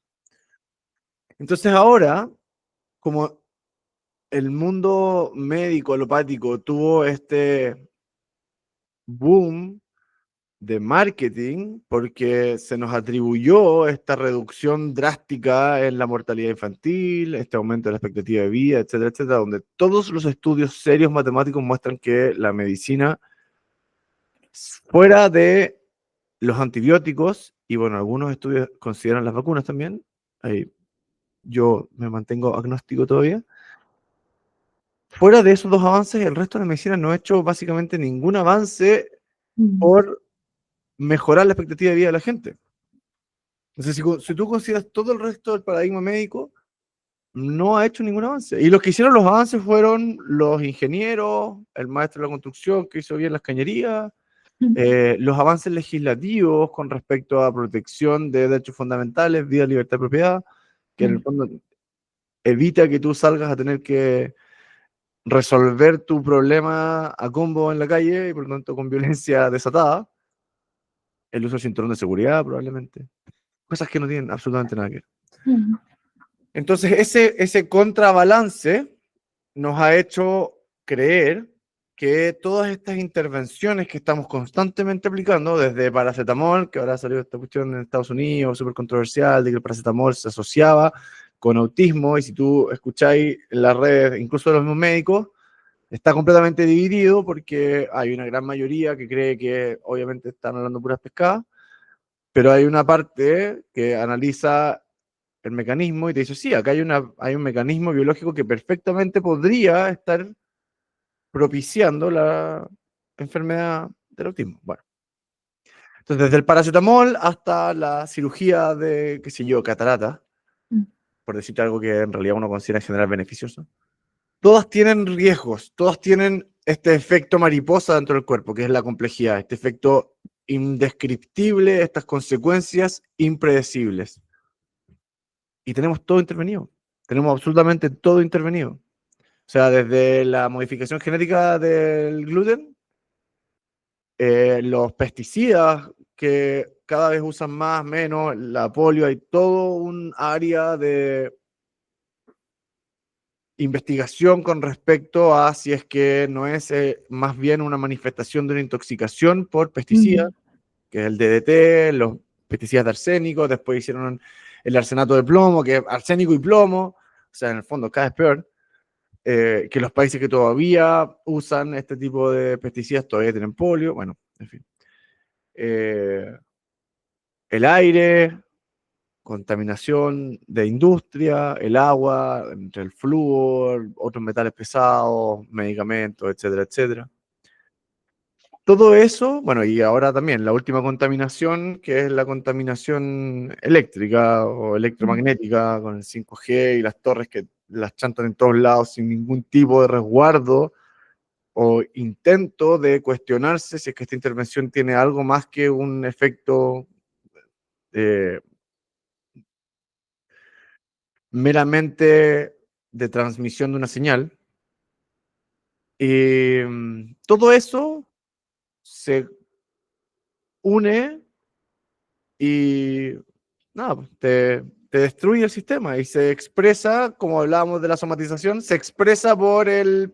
Entonces ahora, como el mundo médico alopático tuvo este boom de marketing porque se nos atribuyó esta reducción drástica en la mortalidad infantil, este aumento de la expectativa de vida, etcétera, etcétera, donde todos los estudios serios matemáticos muestran que la medicina, fuera de los antibióticos, y bueno, algunos estudios consideran las vacunas también, ahí yo me mantengo agnóstico todavía, fuera de esos dos avances, el resto de la medicina no ha hecho básicamente ningún avance Mm. por mejorar la expectativa de vida de la gente. Entonces, si tú consideras todo el resto del paradigma médico, no ha hecho ningún avance. Y los que hicieron los avances fueron los ingenieros, el maestro de la construcción que hizo bien las cañerías, Mm. los avances legislativos con respecto a protección de derechos fundamentales, vida, libertad y propiedad, que en el Mm. fondo evita que tú salgas a tener que resolver tu problema a combo en la calle y por lo tanto con violencia desatada, el uso del cinturón de seguridad probablemente, cosas que no tienen absolutamente nada que ver. Mm. Entonces ese contrabalance nos ha hecho creer que todas estas intervenciones que estamos constantemente aplicando, desde paracetamol, que ahora salió esta cuestión en Estados Unidos, súper controversial, de que el paracetamol se asociaba con autismo, y si tú escucháis en las redes, incluso de los mismos médicos, está completamente dividido porque hay una gran mayoría que cree que obviamente están hablando puras pescadas, pero hay una parte que analiza el mecanismo y te dice, sí, acá hay un mecanismo biológico que perfectamente podría estar propiciando la enfermedad del autismo. Bueno, entonces desde el paracetamol hasta la cirugía de, qué sé yo, catarata, Mm. por decirte algo que en realidad uno considera en general beneficioso, todas tienen riesgos, todas tienen este efecto mariposa dentro del cuerpo, que es la complejidad, este efecto indescriptible, estas consecuencias impredecibles. Y tenemos todo intervenido, tenemos absolutamente todo intervenido. O sea, desde la modificación genética del gluten, los pesticidas que cada vez usan más, menos, la polio, hay todo un área de investigación con respecto a si es que no es más bien una manifestación de una intoxicación por pesticidas, Mm. que es el DDT, los pesticidas de arsénico, después hicieron el arsenato de plomo, que es arsénico y plomo, o sea, en el fondo cada vez peor, que los países que todavía usan este tipo de pesticidas todavía tienen polio, bueno, en fin. El aire, contaminación de industria, el agua, entre el flúor, otros metales pesados, medicamentos, etcétera, etcétera. Todo eso, bueno, y ahora también la última contaminación, que es la contaminación eléctrica o Mm. electromagnética con el 5G y las torres que las chantan en todos lados sin ningún tipo de resguardo o intento de cuestionarse si es que esta intervención tiene algo más que un efecto eh, meramente de transmisión de una señal. Y todo eso se une y nada, pues, te destruye el sistema y se expresa, como hablábamos de la somatización, se expresa por el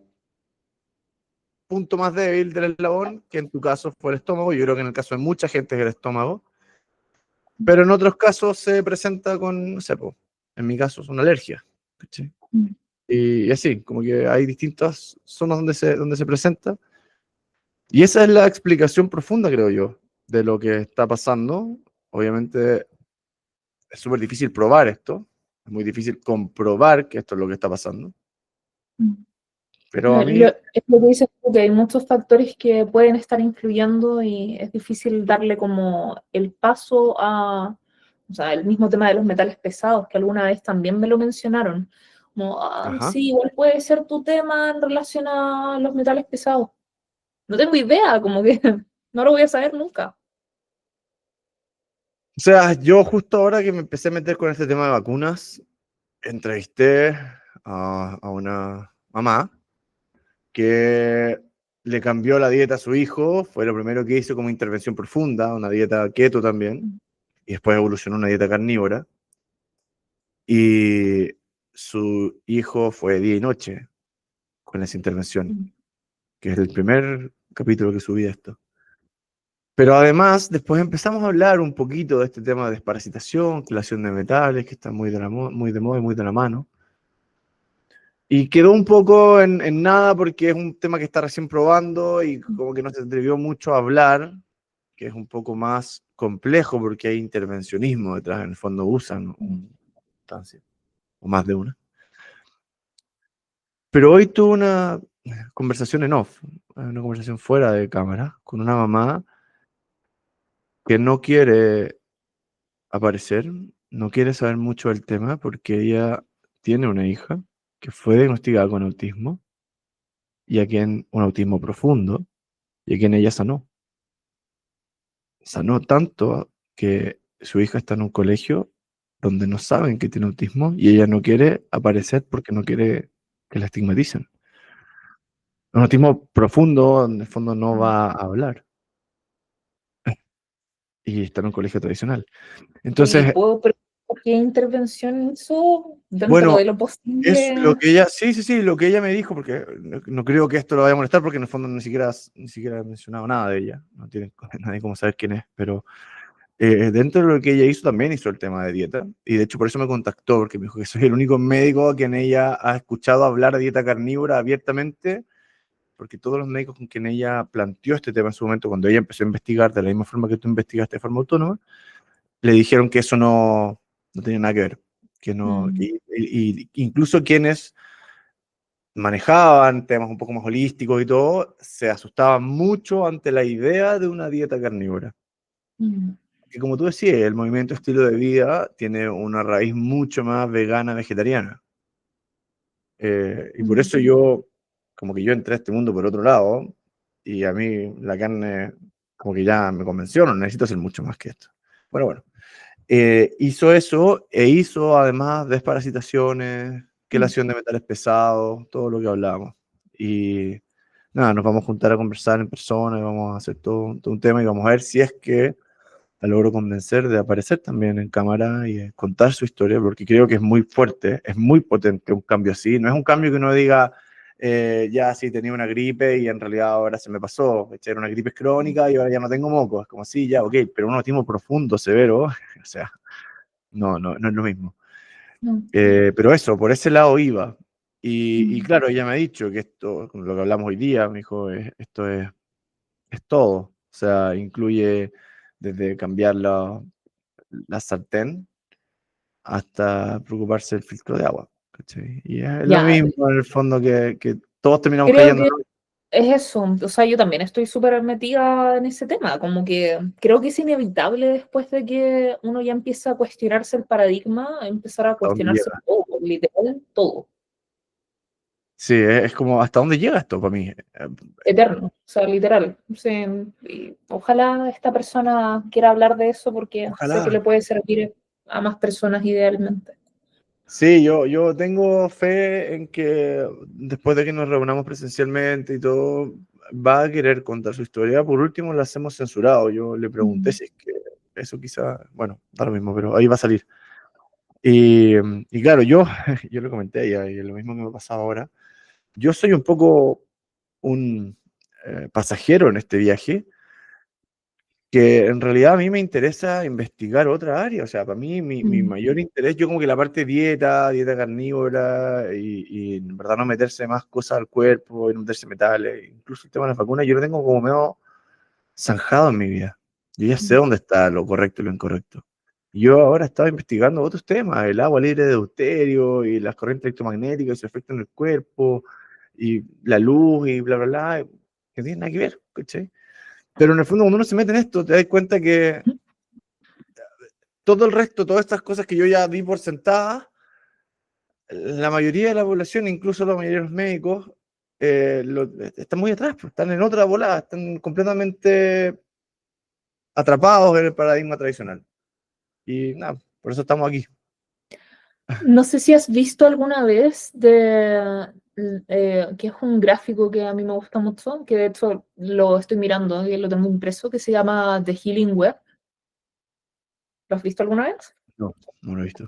punto más débil del eslabón, que en tu caso fue el estómago. Yo creo que en el caso de mucha gente es el estómago, pero en otros casos se presenta con, no sé, po, en mi caso es una alergia. ¿Cachai? Mm. y así, como que hay distintas zonas donde se presenta. Y esa es la explicación profunda, creo yo, de lo que está pasando. Obviamente es súper difícil probar esto, es muy difícil comprobar que esto es lo que está pasando, pero a mí, Es lo que dices tú, que hay muchos factores que pueden estar influyendo y es difícil darle como el paso a, o sea, el mismo tema de los metales pesados, que alguna vez también me lo mencionaron. Como, ajá. sí, igual puede ser tu tema en relación a los metales pesados. No tengo idea, como que no lo voy a saber nunca. O sea, yo justo ahora que me empecé a meter con este tema de vacunas, entrevisté a una mamá que le cambió la dieta a su hijo, fue lo primero que hizo como intervención profunda, una dieta keto también, y después evolucionó a una dieta carnívora, y su hijo fue día y noche con esa intervención, que es el primer capítulo que subí de esto. Pero además, después empezamos a hablar un poquito de este tema de desparasitación, clonación de metales, que está muy de moda y muy de la mano. Y quedó un poco en nada porque es un tema que está recién probando y como que no se atrevió mucho a hablar, que es un poco más complejo porque hay intervencionismo detrás, en el fondo usan una sustancia, o más de una. Pero hoy tuve una conversación en off, una conversación fuera de cámara, con una mamá que no quiere aparecer, no quiere saber mucho del tema porque ella tiene una hija que fue diagnosticada con autismo y a quien un autismo profundo y a quien ella sanó. Sanó tanto que su hija está en un colegio donde no saben que tiene autismo y ella no quiere aparecer porque no quiere que la estigmaticen. Un autismo profundo, en el fondo no va a hablar y está en un colegio tradicional. Oye, Entonces, ¿puedo preguntar qué intervención hizo dentro bueno, de lo es lo posible? que ella, sí, sí, sí, lo que ella me dijo, porque no creo que esto lo vaya a molestar, porque en el fondo ni siquiera he mencionado nada de ella, no tiene nadie como saber quién es, pero dentro de lo que ella hizo también hizo el tema de dieta, y de hecho por eso me contactó, porque me dijo que soy el único médico a quien ella ha escuchado hablar de dieta carnívora abiertamente, porque todos los médicos con quien ella planteó este tema en su momento, cuando ella empezó a investigar de la misma forma que tú investigaste de forma autónoma, le dijeron que eso no tenía nada que ver, que no, Mm, y incluso quienes manejaban temas un poco más holísticos y todo, se asustaban mucho ante la idea de una dieta carnívora. mm, Que como tú decías, el movimiento estilo de vida tiene una raíz mucho más vegana, vegetariana. Y por mm, eso yo, como que yo entré a este mundo por otro lado, y a mí la carne, como que ya me convenció, no necesito hacer mucho más que esto. Bueno, hizo eso e hizo además desparasitaciones, mm, quelación de metales pesados, todo lo que hablábamos. Y nada, nos vamos a juntar a conversar en persona y vamos a hacer todo un tema y vamos a ver si es que la logro convencer de aparecer también en cámara y contar su historia, porque creo que es muy fuerte, es muy potente un cambio así. No es un cambio que uno diga, ya sí tenía una gripe y en realidad ahora se me pasó, era una gripe crónica y ahora ya no tengo mocos. Es como así, ya, ok, pero un autismo profundo, severo, o sea, no es lo mismo. mm, Pero eso, por ese lado iba. Y mm, claro, ella me ha dicho que esto, con lo que hablamos hoy día, me dijo, esto es todo. O sea, incluye desde cambiar la sartén hasta preocuparse del filtro de agua. ¿Cachai? Y es lo ya, mismo en el fondo que todos terminamos creo cayendo, que ¿no? es eso. O sea, yo también estoy súper metida en ese tema. Como que creo que es inevitable después de que uno ya empieza a cuestionarse el paradigma, empezar a ¿Hasta dónde cuestionarse llega? todo, literal, todo. Sí, es como, ¿hasta dónde llega esto para mí? Eterno, o sea, literal. Sí, y ojalá esta persona quiera hablar de eso porque sé que Ojalá. le puede servir a más personas idealmente. Sí, yo tengo fe en que después de que nos reunamos presencialmente y todo, va a querer contar su historia. Por último, la hacemos censurado. Yo le pregunté Mm, si es que eso quizá, bueno, da lo mismo, pero ahí va a salir. Y claro, yo le comenté a ella, y es lo mismo que me ha pasado ahora. Yo soy un poco un pasajero en este viaje, que en realidad a mí me interesa investigar otra área. O sea, para mí mi Mm. mayor interés, yo como que la parte dieta carnívora y en verdad no meterse más cosas al cuerpo, y no meterse metales, incluso el tema de las vacunas, yo lo tengo como medio zanjado en mi vida. Yo ya sé Mm. dónde está lo correcto y lo incorrecto. Yo ahora estaba investigando otros temas, el agua libre de deuterio y las corrientes electromagnéticas, su efecto en el cuerpo, y la luz y bla, bla, bla, que tiene nada que ver, ¿cachai? Pero en el fondo, cuando uno se mete en esto, te das cuenta que todo el resto, todas estas cosas que yo ya di por sentadas, la mayoría de la población, incluso la mayoría de los médicos, están muy atrás, pues, están en otra volada, están completamente atrapados en el paradigma tradicional. Y nada, por eso estamos aquí. No sé si has visto alguna vez que es un gráfico que a mí me gusta mucho, que de hecho lo estoy mirando y lo tengo impreso, que se llama The Healing Web. ¿Lo has visto alguna vez? No, no lo he visto.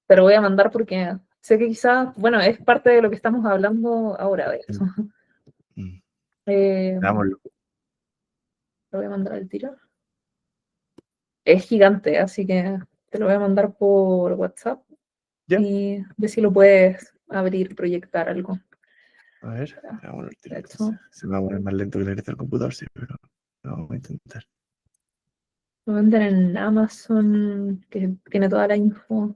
Te lo voy a mandar porque sé que quizás, bueno, es parte de lo que estamos hablando ahora, de eso. Mm. Eh, Veámoslo. lo voy a mandar al tiro. Es gigante, así que te lo voy a mandar por WhatsApp Ya, y ve si lo puedes abrir, proyectar algo. a ver, veámoslo al tiro De entonces. hecho, Se me va a poner más lento que la del computador, sí, pero lo vamos a intentar. lo venden en Amazon, que tiene toda la info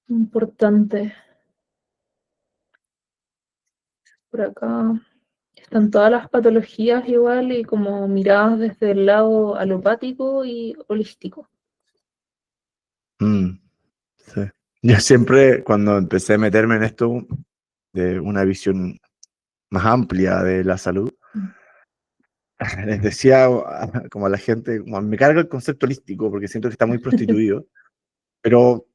importante. Por acá están todas las patologías igual y como miradas desde el lado alopático y holístico. Mm, sí. Yo siempre, cuando empecé a meterme en esto, de una visión más amplia de la salud, les decía como a la gente, como me carga el concepto holístico porque siento que está muy prostituido, pero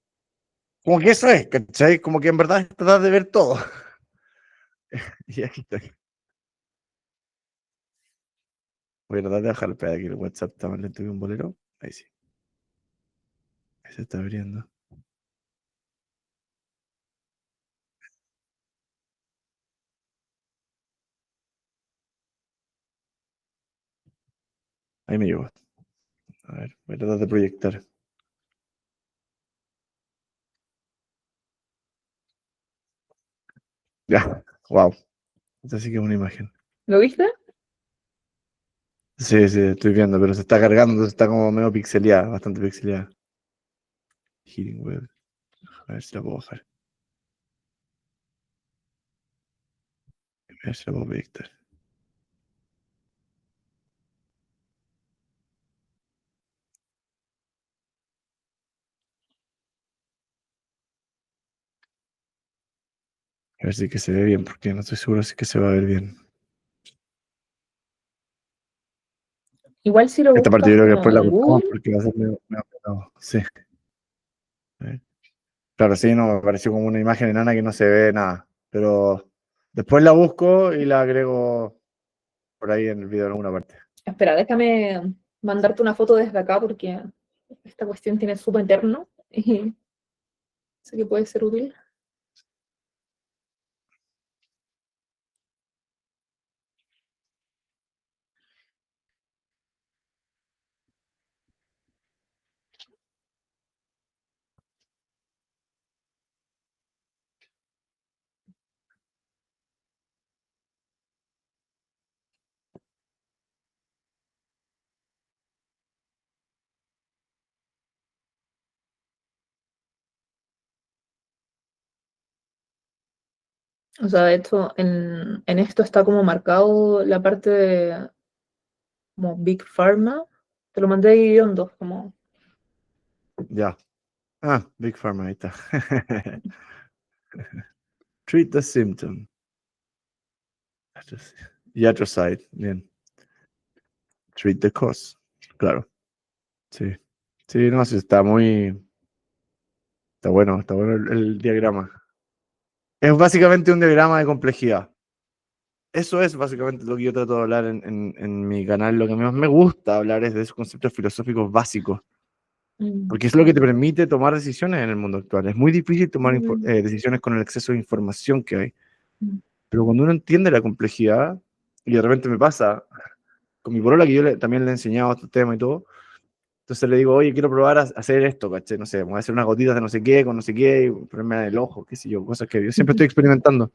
como que eso es, ¿cachai? Como que en verdad es tratar de ver todo. Y aquí estoy. Voy a tratar de bajar, espera, que el WhatsApp está más lento que un bolero. Ahí sí, ahí se está abriendo. Ahí me llegó. A ver, voy a tratar de proyectar. Ya, wow. Esta sí que es una imagen. ¿Lo viste? Sí, sí, estoy viendo, pero se está cargando, entonces está como medio pixeleada, bastante pixeleada. Healing web. A ver si la puedo bajar. A ver si la puedo proyectar. A ver si que se ve bien, porque no estoy seguro si que se va a ver bien. Igual si lo Esta parte yo buscas creo que como después la en cortamos Google, porque va a ser medio apretado. Sí. A ver. Claro, sí, no, me pareció como una imagen enana que no se ve nada. Pero después la busco y la agrego por ahí en el video en alguna parte. espera, déjame mandarte una foto desde acá porque esta cuestión tiene subeterno y sé que puede ser útil. O sea, de hecho, en esto está como marcado la parte de como Big Pharma. Te lo mandé dividido en dos, como Ya. Ah, Big Pharma, ahí está. Treat the symptom. Yatrocide, bien. Treat the cause. Claro. Sí. Sí, no, sí, está muy. Está bueno el diagrama. Es básicamente un diagrama de complejidad. Eso es básicamente lo que yo trato de hablar en mi canal. Lo que más me gusta hablar es de esos conceptos filosóficos básicos, porque es lo que te permite tomar decisiones en el mundo actual. Es muy difícil tomar decisiones con el exceso de información que hay, pero cuando uno entiende la complejidad, y de repente me pasa con mi polola, que yo también le he enseñado estos temas y todo. Entonces le digo, oye, quiero probar a hacer esto, ¿cachai? No sé, voy a hacer unas gotitas de no sé qué, con no sé qué, y ponerme en el ojo, qué sé yo, cosas que yo siempre estoy experimentando.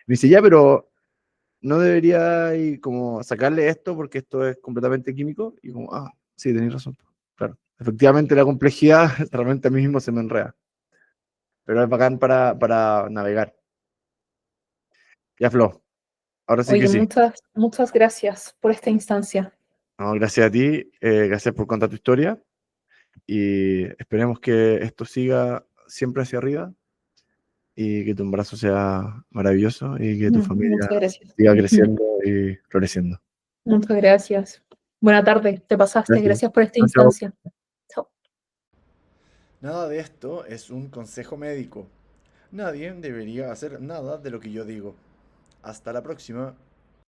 Me dice, ya, pero no debería como sacarle esto porque esto es completamente químico. Y como, ah, sí, tenéis razón. Claro, efectivamente la complejidad realmente a mí mismo se me enreda. Pero es bacán para navegar. Ya, Flo, ahora sí que Oye, sí. muchas gracias por esta instancia. No, gracias a ti, gracias por contar tu historia y esperemos que esto siga siempre hacia arriba y que tu embarazo sea maravilloso y que tu familia Muchas gracias. siga creciendo y floreciendo. Muchas gracias. Buena tarde, te pasaste. Gracias. Gracias por esta Chao, chao. instancia. Chao. Nada de esto es un consejo médico. Nadie debería hacer nada de lo que yo digo. Hasta la próxima.